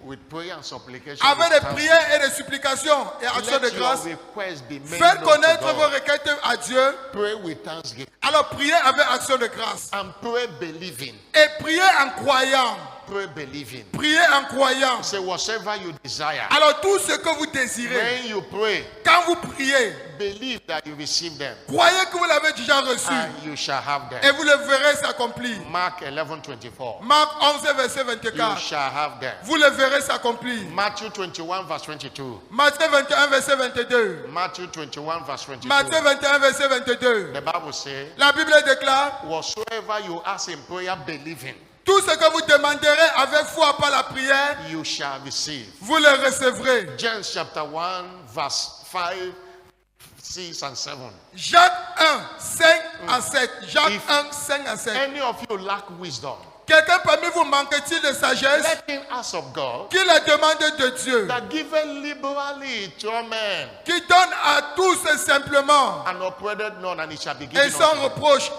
with prayer and supplication, avec with des thanksgiving, prières et des supplications et actions de let your grâce, requests be made faites known connaître to vos God. requêtes à Dieu. Pray with thanksgiving Alors priez avec action de grâce. and pray believing. Et priez en croyant. Pray believing. Priez en croyant. Say whatever you desire. Alors tout ce que vous désirez, When you pray, quand vous priez, believe that you receive them croyez que vous l'avez déjà reçu and you shall have et them. vous le verrez s'accomplir. Mark 11:24. Marc 11, verset You 24. shall have them. Vous le verrez s'accomplir. Matthew 21 verse 22. Matthieu 21, verset 22. Matthew 21 verse 22. Matthieu 21, verset 22. The Bible says, La Bible déclare, whatsoever you ask in prayer, believing, tout ce que vous demanderez avec foi par la prière, you shall receive. vous le recevrez. James chapter 1 verse 5, 6 and 7. Jacques 1, 5 à 7. Jacques If 1, 5 à 7. Any of you lack wisdom, Quelqu'un parmi vous manque-t-il de sagesse? let him ask of God, Qui la demande de Dieu? that giveth liberally to all men, Qui donne à tous simplement and upbraideth none, and it shall be given et sans unto him. reproche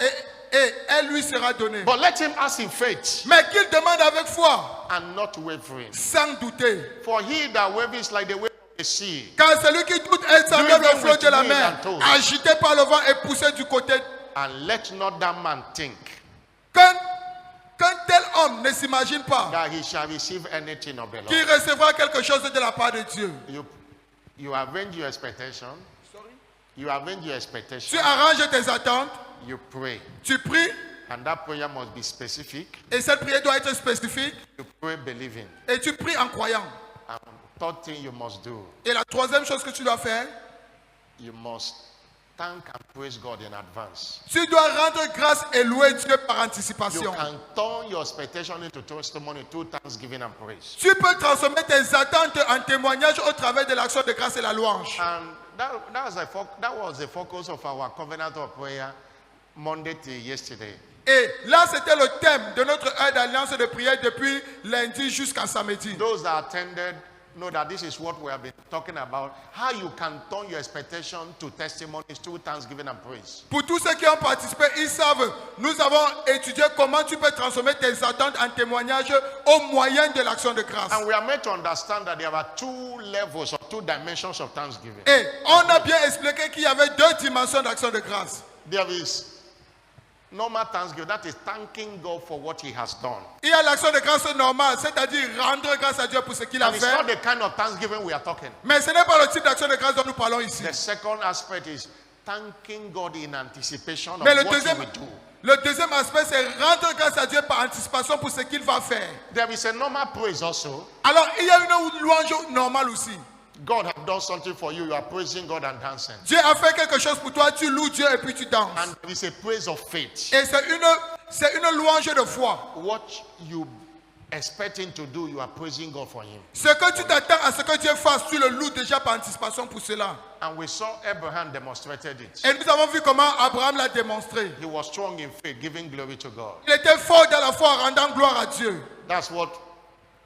et elle lui sera donnée. But let him ask in faith, Mais qu'il demande avec foi, and not wavering. sans douter. For he that wavers like the wave of the sea, Car celui qui doute est semblable au flot de la mer, agité par le vent et poussé du côté. and let not that man think Qu'un tel homme ne s'imagine pas that he shall receive anything of the qu'il Lord. recevra quelque chose de la part de Dieu. You arrange your expectation. You arrange your Tu expectation. arranges tes attentes, You pray. tu pries, And that prayer must be specific. et cette prière doit être spécifique, You pray believing. et tu pries en croyant. And third thing you must do, Et la troisième chose que tu dois faire, you must thank and praise God in advance. tu dois rendre grâce et louer Dieu par You anticipation. can turn your expectation into testimony through thanksgiving and praise. Tu peux transformer tes attentes en témoignage au travers de l'action de grâce et la louange. And that was the focus of our covenant of prayer Monday till yesterday. Et là, c'était le thème de notre heure d'alliance de prière depuis lundi jusqu'à samedi. Those that attended know that this is what we have been talking about. How you can turn your expectation to testimonies through thanksgiving and praise. Pour tous ceux qui ont participé, ils savent, nous avons étudié comment tu peux transformer tes attentes en témoignage au moyen de l'action de grâce. And we are made to understand that there are two levels or two dimensions of thanksgiving. Et on a bien expliqué qu'il y avait deux dimensions d'action de grâce. There is Normal thanksgiving, that is thanking God for what he has done. Il y a l'action de grâce normale, c'est-à-dire rendre grâce à Dieu pour ce qu'il a And it's not fait. the kind of thanksgiving we are talking. Mais ce n'est pas le type d'action de grâce dont nous parlons ici. The second aspect is thanking God in anticipation of Mais what he will do. le deuxième aspect, c'est rendre grâce à Dieu par anticipation pour ce qu'il va faire. There is a normal praise also. Alors, il y a une louange normale aussi. God has done something for you. You are praising God and dancing. Dieu a fait quelque chose pour toi, tu loues Dieu et puis tu danses. And there is a praise of faith. Et c'est une louange de foi. What you expect him to do, you are praising God for him. Ce que tu t'attends à ce que Dieu fasse, tu le loues déjà par anticipation pour cela. And we saw Abraham demonstrated it. Et nous avons vu comment Abraham l'a démontré. He was strong in faith, giving glory to God. Il était fort dans la foi, rendant gloire à Dieu. That's what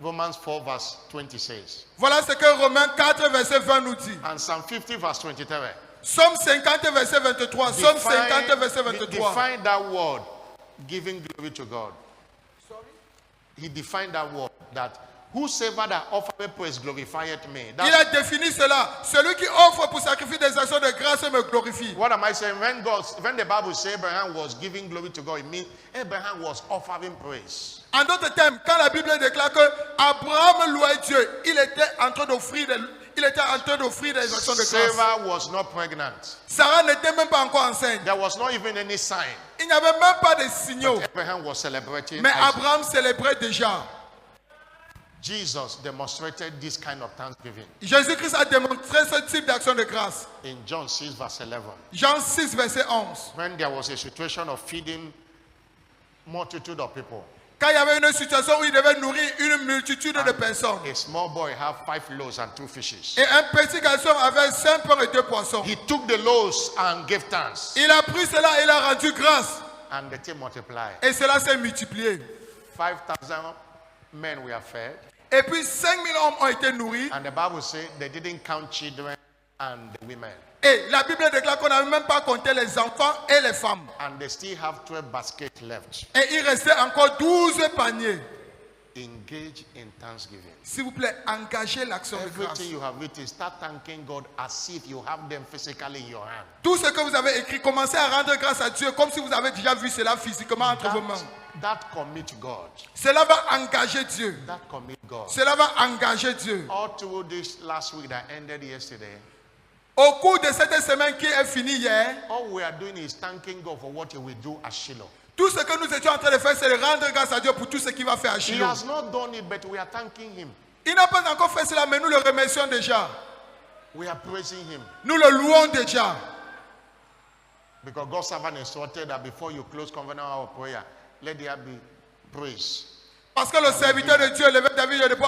Romans 4 verse 20 says. Voilà ce que Romains 4, verset 20 nous dit. And Psalm 50 verse 23. Psaume 50, verset 23. Psaume 50, verset 23. Define that word, giving glory to God. He defined that word, that whosoever that offereth praise glorifieth me. Il a défini cela. Celui qui offre pour sacrifier des actions de grâce me glorifie. What am I saying? When the Bible says Abraham was giving glory to God, it means Abraham was offering praise. En d'autres termes, quand la Bible déclare que Abraham louait Dieu, il était en train d'offrir des actions de grâce. Sarah was not pregnant. Sarah n'était même pas encore enceinte. There was not even any sign. Il n'y avait même pas de signaux. But Abraham was celebrating. Mais Isaac. Abraham célébrait déjà. Jesus demonstrated this kind of thanksgiving Jésus-Christ a démontré ce type d'action de grâce. in John 6 verse 11. Jean 6, verset 11. When there was a situation of feeding multitude of people, Quand il y avait une situation où il devait nourrir une multitude de personnes. a small boy had 5 loaves and 2 fishes. Et un petit garçon avait 5 pains et 2 poissons. He took the loaves and gave thanks, Il a pris cela et il a rendu grâce. and the thing multiplied. Et cela s'est multiplié. 5,000 men were fed, Et puis 5000 hommes ont été nourris. and the Bible says they didn't count children and the women, Et la Bible déclare qu'on n'avait même pas compté les enfants et les femmes. and they still have 12 baskets left. Et il restait encore 12 paniers. Engage in thanksgiving. S'il vous plaît, engagez l'action de grâce. Everything you have written, start thanking God as if you have them physically in your hand. Tout ce que vous avez écrit, commencez à rendre grâce à Dieu comme si vous avez déjà vu cela physiquement entre vos mains. That commit God. Cela va engager Dieu. That commit God. Cela va engager Dieu. All through this last week that ended yesterday, Au cours de cette semaine qui est finie hier, all we are doing is thanking God for what He will do at Shiloh. tout ce que nous étions en train de faire, c'est de rendre grâce à Dieu pour tout ce qu'il va faire à He Shiloh. has not done it, but we are thanking Him. Il n'a pas encore fait cela, mais nous le remercions déjà. We are praising Him. Nous le louons déjà. Because God's servant instructed that before you close covenant hour of prayer, let there be praise. Parce que le serviteur de Dieu, l'évêque David Yodebo,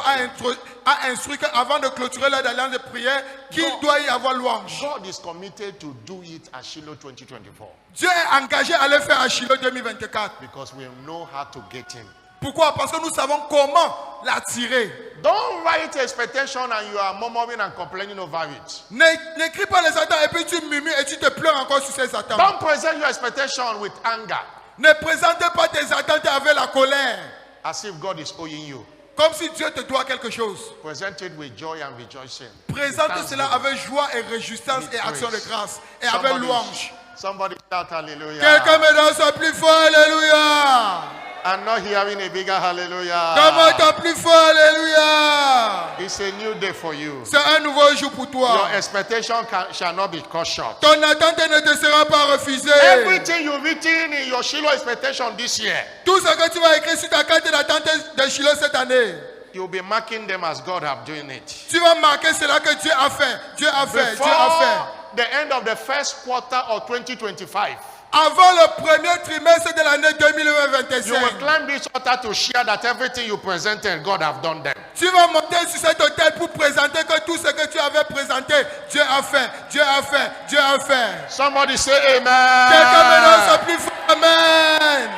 a instruit qu'avant de clôturer l'aide d'alliance de prière, qu'il doit y avoir louange. God is committed to do it at Shiloh 2024 Dieu est engagé à le faire à Shiloh 2024. because we know how to get Him. Pourquoi? Parce que nous savons comment l'attirer. Don't write expectation and you are murmuring and complaining over it. N'écris pas les attentes et puis tu murmures et tu te pleures encore sur ces attentes. Don't present your expectation with anger Ne présente pas tes attentes avec la colère. as if God is owing you. Comme si Dieu te doit quelque chose. Present it with joy and rejoicing. Présente With cela thanksgiving. avec joie et réjouissance With et action de praise. grâce. Et avec louange. Somebody shout hallelujah. Quelqu'un me donne son plus fort, alléluia. I'm not hearing a bigger hallelujah. Donne-moi ton plus fort, alléluia. It's a new day for you. C'est un nouveau jour pour toi. Your expectation shall not be cut short. Ton attente ne te sera pas refusée. Everything you've written in your Shiloh expectation this year, Tout ce que tu vas écrire sur ta carte d'attente de Shiloh cette année, you'll be marking them as God have doing it. tu vas marquer cela que Dieu a fait. Dieu a fait. Dieu a fait. Before the end of the first quarter of 2025, Avant le premier trimestre de l'année you will 2025, climb this altar to share that everything you presented, God have done them. tu vas monter sur cet autel pour présenter que tout ce que tu avais présenté, Dieu a fait. Dieu a fait. Dieu a fait. Somebody say Quelqu'un me donne son amen. plus fort. Amen.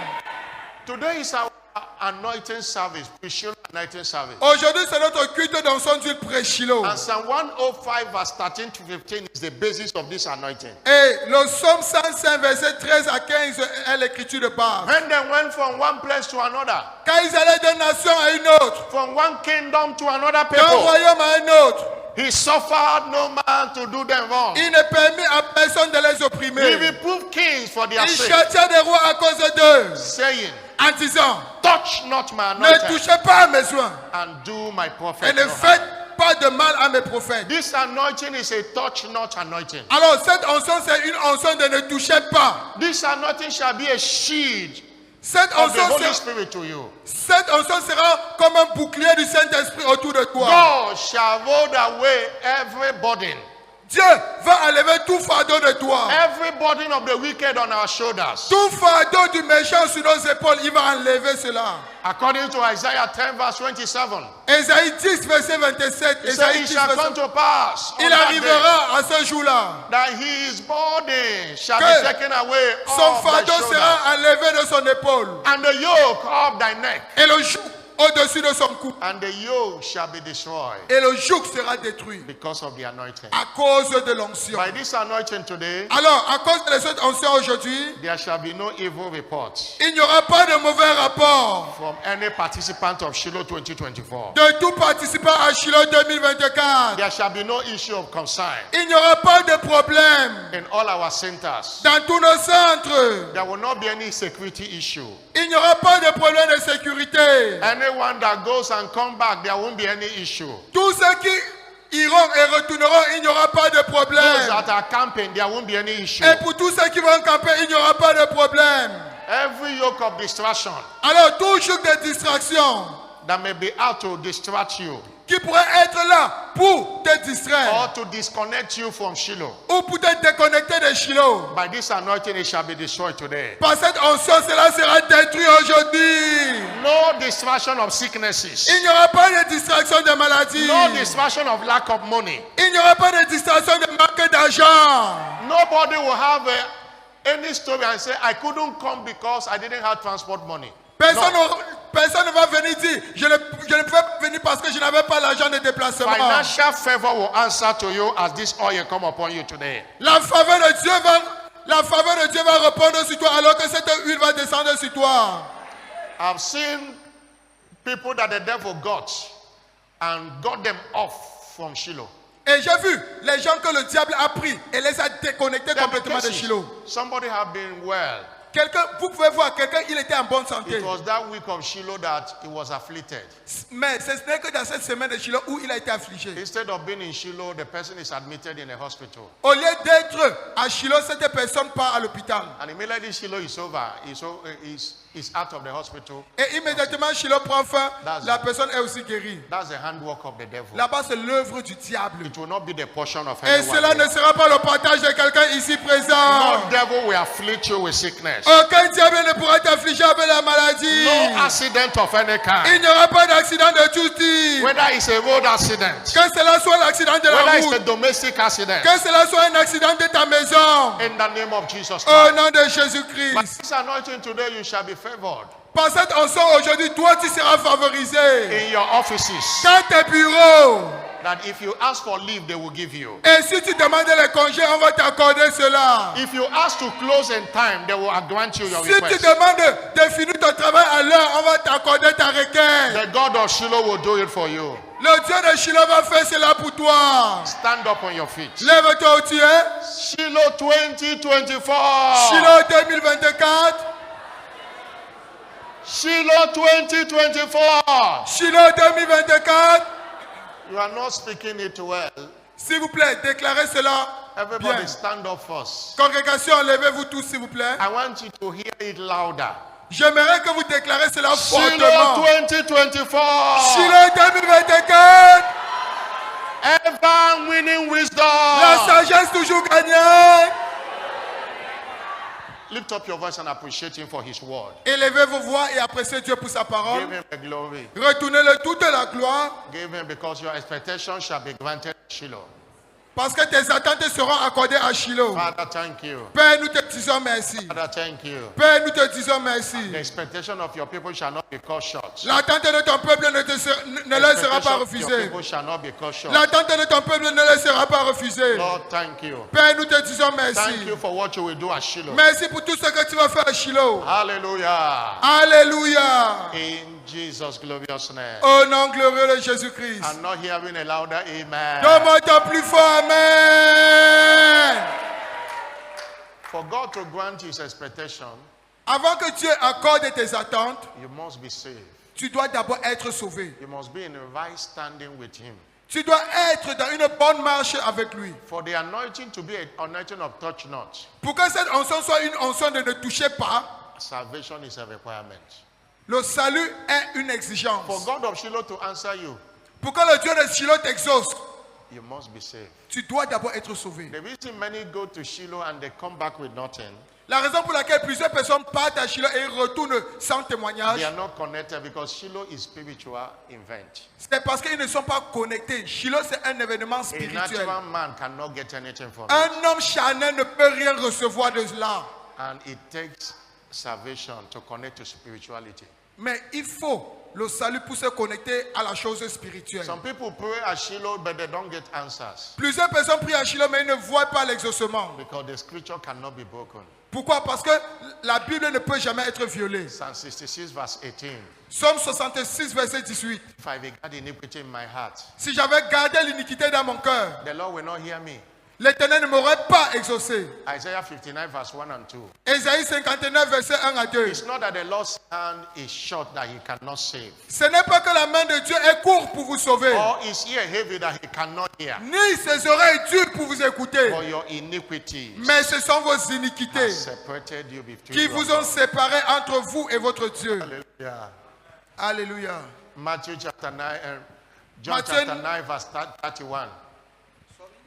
Today is our anointing service, pre-Shiloh anointing service. Aujourd'hui, c'est notre culte dans son d'huile pré-Shiloh. And Psalm 105 verse 13 to 15 is the basis of this anointing. Et le psaume 105, verset 13 à 15 est l'écriture de base. When they went from one place to another, Quand ils allaient d'une nation à une autre, from one kingdom to another d'un people, royaume à un autre, He suffered no man to do them wrong. Il ne permit à personne de les He opprimer. reproved kings for their Il sake, châtia des rois à cause d'eux, saying, en disant, touch not my ne anointed touchez pas à mes soins and do my et prophet ne no faites harm. pas de mal à mes prophètes. This anointing is a touch not anointing. Alors cette onction, c'est une onction de ne toucher pas. This anointing shall be a shield Cette of the onction, Holy sera, Spirit to you. cette onction sera comme un bouclier du Saint-Esprit autour de toi. God shall roll away every burden, Dieu va enlever tout fardeau de toi. every burden of the wicked on our shoulders. Tout fardeau du méchant sur nos épaules, il va enlever cela. According to Isaiah 10 verse 27, Ésaïe 10, verset 27. he said, Ésaïe it 10, shall verset... come to pass on Il that day arrivera à ce jour-là. that his burden shall Que be taken away Son off thy fardeau shoulders, sera enlevé de son épaule. and the yoke of thy neck, Et le joug au-dessus de son cou. and the yoke shall be destroyed Et le joug sera détruit because of the anointing. à cause de l'onction. By this anointing today, Alors, à cause de cette onction aujourd'hui, there shall be no evil report il n'y aura pas de mauvais rapport from any participant of Shiloh 2024. de tout participant à Shiloh 2024. There shall be no issue of concern Il n'y aura pas de problème in all our centers. dans tous nos centres. There will not be any security issue. Il n'y aura pas de problème de sécurité. Anyone that goes and come back, there won't be any issue. Tous ceux qui iront et retourneront, il n'y aura pas de Those problème. that are camping, there won't be any issue. Et pour tous ceux qui vont camper, il n'y aura pas de problème. Every yoke of distraction Alors, tout joug de distraction that may be out to distract you qui pourrait être là pour te distraire or to disconnect you from Shiloh, ou pour te déconnecter de Shiloh. by this anointing it shall be destroyed today. Par cette onction, cela sera détruit aujourd'hui. No distraction of sicknesses. Il n'y aura pas de distraction de maladie. No distraction of lack of money. Il n'y aura pas de distraction de manque d'argent. Nobody will have any story and say, I couldn't come because I didn't have transport money. Personne, No. personne ne va venir dire, je ne pouvais pas venir parce que je n'avais pas l'argent de déplacement. Financial favor will answer to you as this oil come upon you today. La faveur de Dieu va répondre sur toi alors que cette huile va descendre sur toi. I've seen people that the devil got and got them off from Shiloh. Et j'ai vu les gens que le diable a pris et les a déconnectés There are complètement de cases. Shiloh. Somebody have been well. Vous pouvez voir quelqu'un, il était en bonne santé. It was that week of Shiloh that he was afflicted. Mais ce n'est que dans cette semaine de Shiloh où il a été affligé. Instead of being in Shiloh, the person is admitted in a hospital. Au lieu d'être à Shiloh, cette personne part à l'hôpital. And immediately Shiloh is over. He's out of the hospital. Et immédiatement Shiloh prend fin, That's la it. personne est aussi guérie. That's the handwork of the devil. Là-bas, c'est l'œuvre du diable. It will not be the portion of Et anyone. cela ne here. sera pas le partage de quelqu'un ici présent. No devil will afflict you with sickness. Aucun diable ne pourra t'affliger avec la maladie. No accident of any kind. Il n'y aura pas d'accident de tout type. Whether it's a road accident, Que cela soit l'accident de la whether it's a route, domestic accident, que cela soit un accident de ta maison. in the name of Jesus Au Christ. nom de By Jésus-Christ. this anointing today, you shall be favored Par cette onction aujourd'hui, toi tu seras favorisé. in your offices. Dans tes bureaux. That if you ask for leave, they will give you. Et si tu demandes les congés, on va t'accorder cela. If you ask to close in time, they will grant you your Si tu request. demandes de finir ton travail à l'heure, on va t'accorder ta requête. The God of Shiloh will do it for you. Le Dieu de Shiloh va faire cela pour toi. Stand up on your feet. Lève-toi où tu es. Shiloh 2024. Shiloh 2024. Shiloh 2024. Shiloh 2024. You are not speaking it well. S'il vous plaît, déclarez cela. Everybody Bien. stand up first. Congrégation, levez-vous tous s'il vous plaît. I want you to hear it louder. J'aimerais que vous déclarez cela Shiloh fortement. 2024. Shiloh 2024. Ever winning wisdom. La sagesse toujours gagnante. Lift up your voice and appreciate him for his word. Élevez vos voix et appréciez Dieu pour sa parole. Give him the glory. Retournez-le toute la gloire. Give him because your expectation shall be granted, Shiloh. Parce que tes attentes seront accordées à Shiloh. Father, thank you. Père, nous te disons merci. Father, thank you. Père, nous te disons merci. The expectation of your people shall not be cut short. L'attente de ton peuple ne leur sera pas Expectation of your refusée. people shall not be cut short. L'attente de ton peuple ne leur sera pas refusée. Lord, thank you. Père, nous te disons Thank merci. you for what you will do at Shiloh. Merci pour tout ce que tu vas faire à Shiloh. Hallelujah. Alléluia. In Jesus' glorious name. Au nom glorieux de Jésus-Christ. I'm not hearing a louder amen. Donne-moi ton plus fort Amen. For God to grant his expectation, Avant que Dieu accorde tes attentes, you must be saved. tu dois d'abord être sauvé. You must be in a right standing with him. Tu dois être dans une bonne marche avec lui. For the anointing to be an anointing of touch not, Pour que cette onction soit une onction de ne toucher pas, salvation is a requirement. le salut est une For exigence. God of Shiloh to answer you, Pour que le Dieu de Shiloh t'exauce, you must be saved. tu dois d'abord être sauvé. The reason many go to Shiloh and they come back with nothing, La raison pour laquelle plusieurs personnes partent à Shiloh et retournent sans they témoignage, are not connected because Shiloh is spiritual event. c'est parce qu'ils ne sont pas connectés. Shiloh, c'est un événement A spirituel. natural man cannot get anything from it. Un homme charnel ne peut rien recevoir de cela. And it takes salvation to connect to spirituality. Mais il faut le salut pour se connecter à la chose spirituelle. Some people pray at Shiloh, but they don't get answers Plusieurs personnes prient à Shiloh, mais ils ne voient pas l'exaucement. because the scripture cannot be broken. Pourquoi? Parce que la Bible ne peut jamais être violée. Psalm 66, verse 18. Psaume 66, verset 18. If I regard iniquity in my heart, Si j'avais gardé l'iniquité dans mon cœur, the Lord will not hear me. l'Éternel ne m'aurait pas exaucé. Isaiah 59, verse 1 and 2. Ésaïe 59, verset 1 à 2. It's not that the Lord's hand is short that he cannot save, Ce n'est pas que la main de Dieu est courte pour vous sauver, or his ear heavy that he cannot hear. ni ses oreilles dures pour vous écouter, For your iniquities mais ce sont vos have iniquités separated you between qui you vous and ont God. séparés entre vous et votre Dieu. Hallelujah. Alléluia. Matthew chapter 9, John Matthieu- chapter 9, verse 31.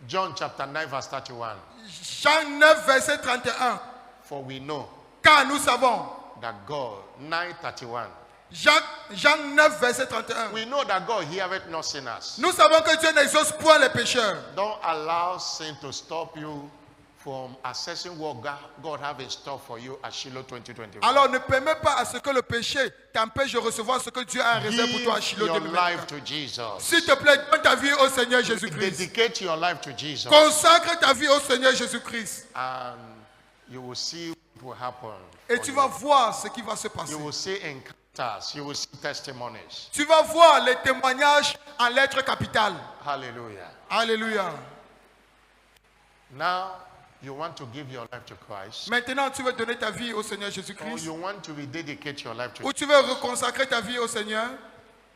John chapter 9, verse 31. Jean 9, verset 31. For we know Car nous savons, that God, 9:31. Jean 9, verset 31. We know that God heareth not sinners. Nous savons que Dieu n'exauce point les pécheurs. Don't allow sin to stop you from accessing what God have in store for you at Shiloh 2021. Alors ne permets pas à ce que le péché t'empêche de recevoir ce que Dieu a en réserve pour toi à Give Shiloh your 2024. life to Jesus. S'il te plaît, donne ta vie au Seigneur Jésus-Christ. Dedicate your life to Jesus. Consacre ta vie au Seigneur Jésus-Christ. And you will see what will happen. Et for tu you. vas voir ce qui va se passer. You will see encounters. You will see testimonies. Tu vas voir les témoignages en lettres capitales. Hallelujah. Alléluia. Now, you want to give your life to Christ, Maintenant, tu veux donner ta vie au Seigneur or Jésus-Christ. you want to rededicate your life to Ou tu veux reconsacrer ta vie au Seigneur.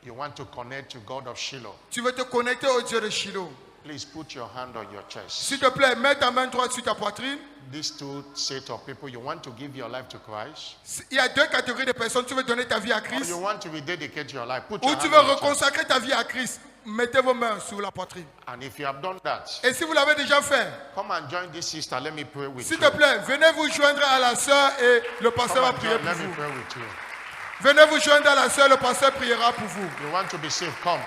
you want to connect to God of Shiloh. Tu veux te connecter au Dieu de Shiloh. Please put your hand on your chest. S'il te plaît, mets ta main droite sur ta poitrine. These two set of people, you want to give your life to Christ, Il y a deux catégories de personnes. Tu veux donner ta vie à or Christ. you want to rededicate your life. Put Ou your tu hand veux on your chest. reconsacrer ta vie à Christ. Mettez vos mains sur la poitrine. And if you have done that, Et si vous l'avez déjà fait, come and join this sister. Let me pray with s'il you. te plaît, venez vous joindre à la sœur et le pasteur Come va and prier join. pour Let me vous. pray with you. Venez vous joindre à la sœur, le pasteur priera pour vous. You want to be saved? Come.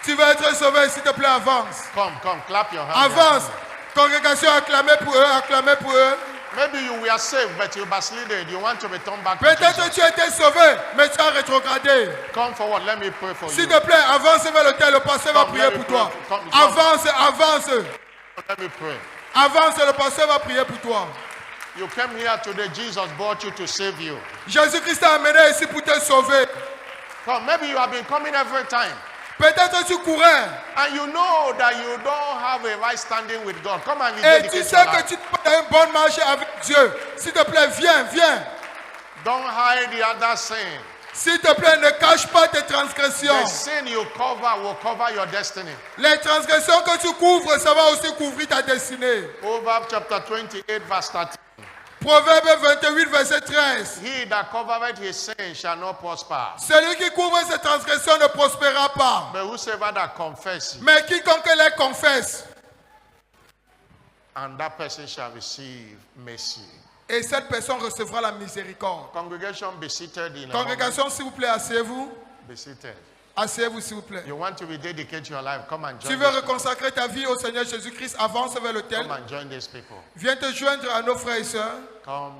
Tu veux être sauvé, s'il te plaît, avance. Come, clap your hands. Avance. Congrégation, acclamez pour eux, acclamez pour eux. Maybe you were saved, but you backslided. You want to return back to Peut-être Jesus. tu as été sauvé, mais tu as rétrogradé. Come forward, let me pray for S'il you. te plaît, avance vers l'autel, le pasteur va Come, prier let me pour toi. pray. Come. Avance, avance. Let me pray. Avance, le pasteur va prier pour toi. You came here today, Jesus brought you to save you. Jésus-Christ t'a amené ici pour te sauver. Come, maybe you have been coming every time, Peut-être tu courais and you know that you don't have a right standing with God. Come and et tu rededicate sais your que life. tu n'es pas dans une bonne marche avec Dieu. S'il te plaît, viens, viens. Don't hide the other sin. S'il te plaît, ne cache pas tes The transgressions. sin you cover will cover your destiny. Les transgressions que tu couvres, ça va aussi couvrir ta destinée. Proverbs chapter 28, verse 13. Proverbe 28, verset 13. He that covereth his sin shall not prosper, Celui qui couvre ses transgressions ne prospérera pas. but whosoever that confesses, Mais quiconque les confesse, and that person shall receive mercy. et cette personne recevra la miséricorde. Congregation, be seated in a moment. Congrégation, s'il vous plaît, asseyez-vous. Be seated. Asseyez-vous, s'il vous plaît. You want to rededicate your life? Come and Tu join. veux These people. reconsacrer ta vie au Seigneur Jésus-Christ, avance vers l'autel. Come and join these people. Viens te joindre à nos frères et sœurs. Come,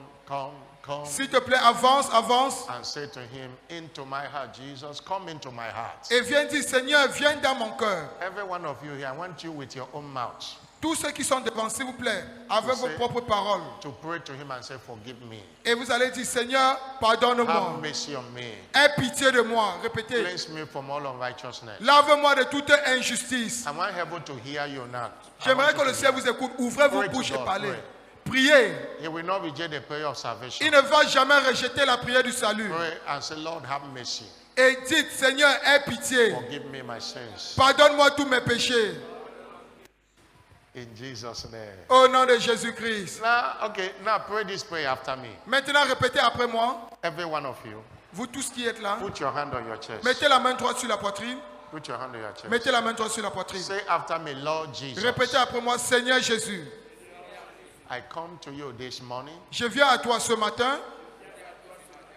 S'il te plaît, avance, avance. and say to him, into my heart, Jesus, come into my heart. Et viens dire, Seigneur, viens dans mon cœur. Every one of you here, I want you with your own mouth Tous ceux qui sont devant, s'il vous plaît, avec vos say- propres paroles. to pray to him and say, forgive me. Et vous allez dire, Seigneur, pardonne-moi. Have mercy on me. Aie pitié de moi. Répétez. Cleanse me from all unrighteousness. Lave-moi de toute injustice. I want heaven to hear you now. I J'aimerais want que you le to ciel hear. vous écoute. Ouvrez vos Pray to bouches et God, parlez. pray. Priez. He will not reject the prayer of salvation. Il ne va jamais rejeter la prière du salut. Pray and say, Lord, have mercy. Et dites, Seigneur, aie pitié. Forgive me my sins. Pardonne-moi tous mes péchés. In Jesus' name. Au nom de Jésus-Christ. Now pray this prayer after me. Maintenant, répétez après moi. Every one of you, Vous tous qui êtes là, put your hand on your chest. mettez la main droite sur la poitrine. Put your hand on your chest. Mettez la main droite sur la poitrine. Say after me, Lord Jesus. Répétez après moi, Seigneur Jésus. I come to you this morning. Je viens à toi ce matin.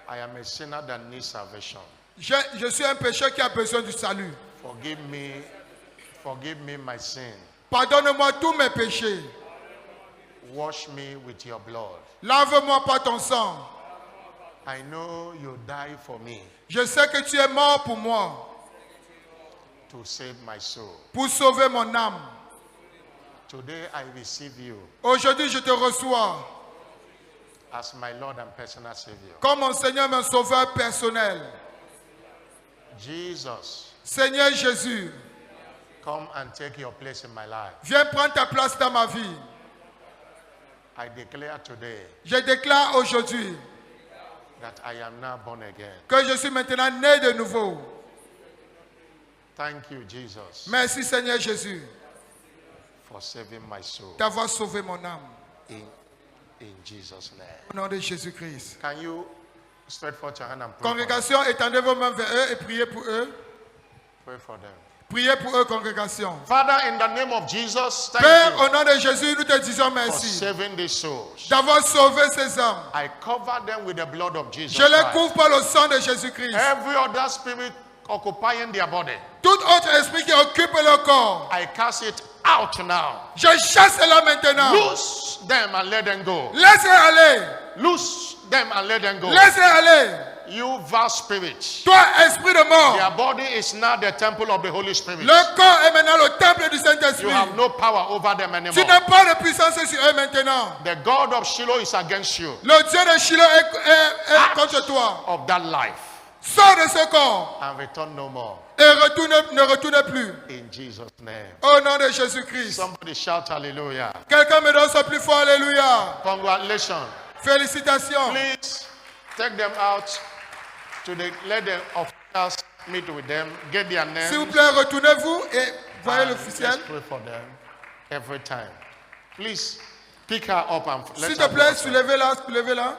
I am a sinner that needs salvation. Je suis un pécheur qui a besoin du salut. Forgive me my sin. Pardonne-moi tous mes péchés. Wash me with your blood. Lave-moi par ton sang. I know you died for me Je sais que tu es mort pour moi, to save my soul. pour sauver mon âme. Today I receive you Aujourd'hui, je te reçois as my Lord and personal Savior. comme mon Seigneur, mon sauveur personnel. Jesus, Seigneur Jésus, come and take your place in my life. viens prendre ta place dans ma vie. I declare today Je déclare aujourd'hui that I am now born again. que je suis maintenant né de nouveau. Thank you, Jesus, Merci Seigneur Jésus for saving my soul. d'avoir sauvé mon âme. In Jesus' name. Au nom de Jésus-Christ. Can you stretch forth your hand and pray for them? Congrégation, étendez vos mains vers eux et priez pour eux. Pray for them. Priez pour eux, congrégation. Father, in the name of Jesus, thank Père, you au nom de Jésus, nous te disons for merci saving these souls. d'avoir sauvé ces âmes. I cover them with the blood of Jesus Je les Christ. couvre par le sang de Jésus-Christ. Every other spirit occupying their body, Tout autre esprit qui occupe leur corps, I cast it out now. je chasse là maintenant. Loose them and let them go. Laissez aller. Loose them and let them go. Laissez aller. You vast spirit. Toi, esprit de mort. Their body is now the temple of the Holy Spirit. Le corps est maintenant le temple du You Saint-Esprit. have no power over them Tu anymore. n'as pas de puissance sur eux maintenant. The God of Shiloh is against you. Le Dieu de Shiloh est contre toi. Of that life. Sors de ce corps And return no more. et ne retourne plus. In Jesus' name. Au nom de Jésus-Christ. Somebody shout hallelujah. Quelqu'un me donne ça plus fort. Alléluia. Congratulations. Félicitations. Please take them out to let the officers meet with them, get their names. S'il vous plaît, retournez-vous et voyez and l'officiel. let's pray for them every time. Please pick her up and S'il let te her plaît, go. soulevez-la, soulevez-la.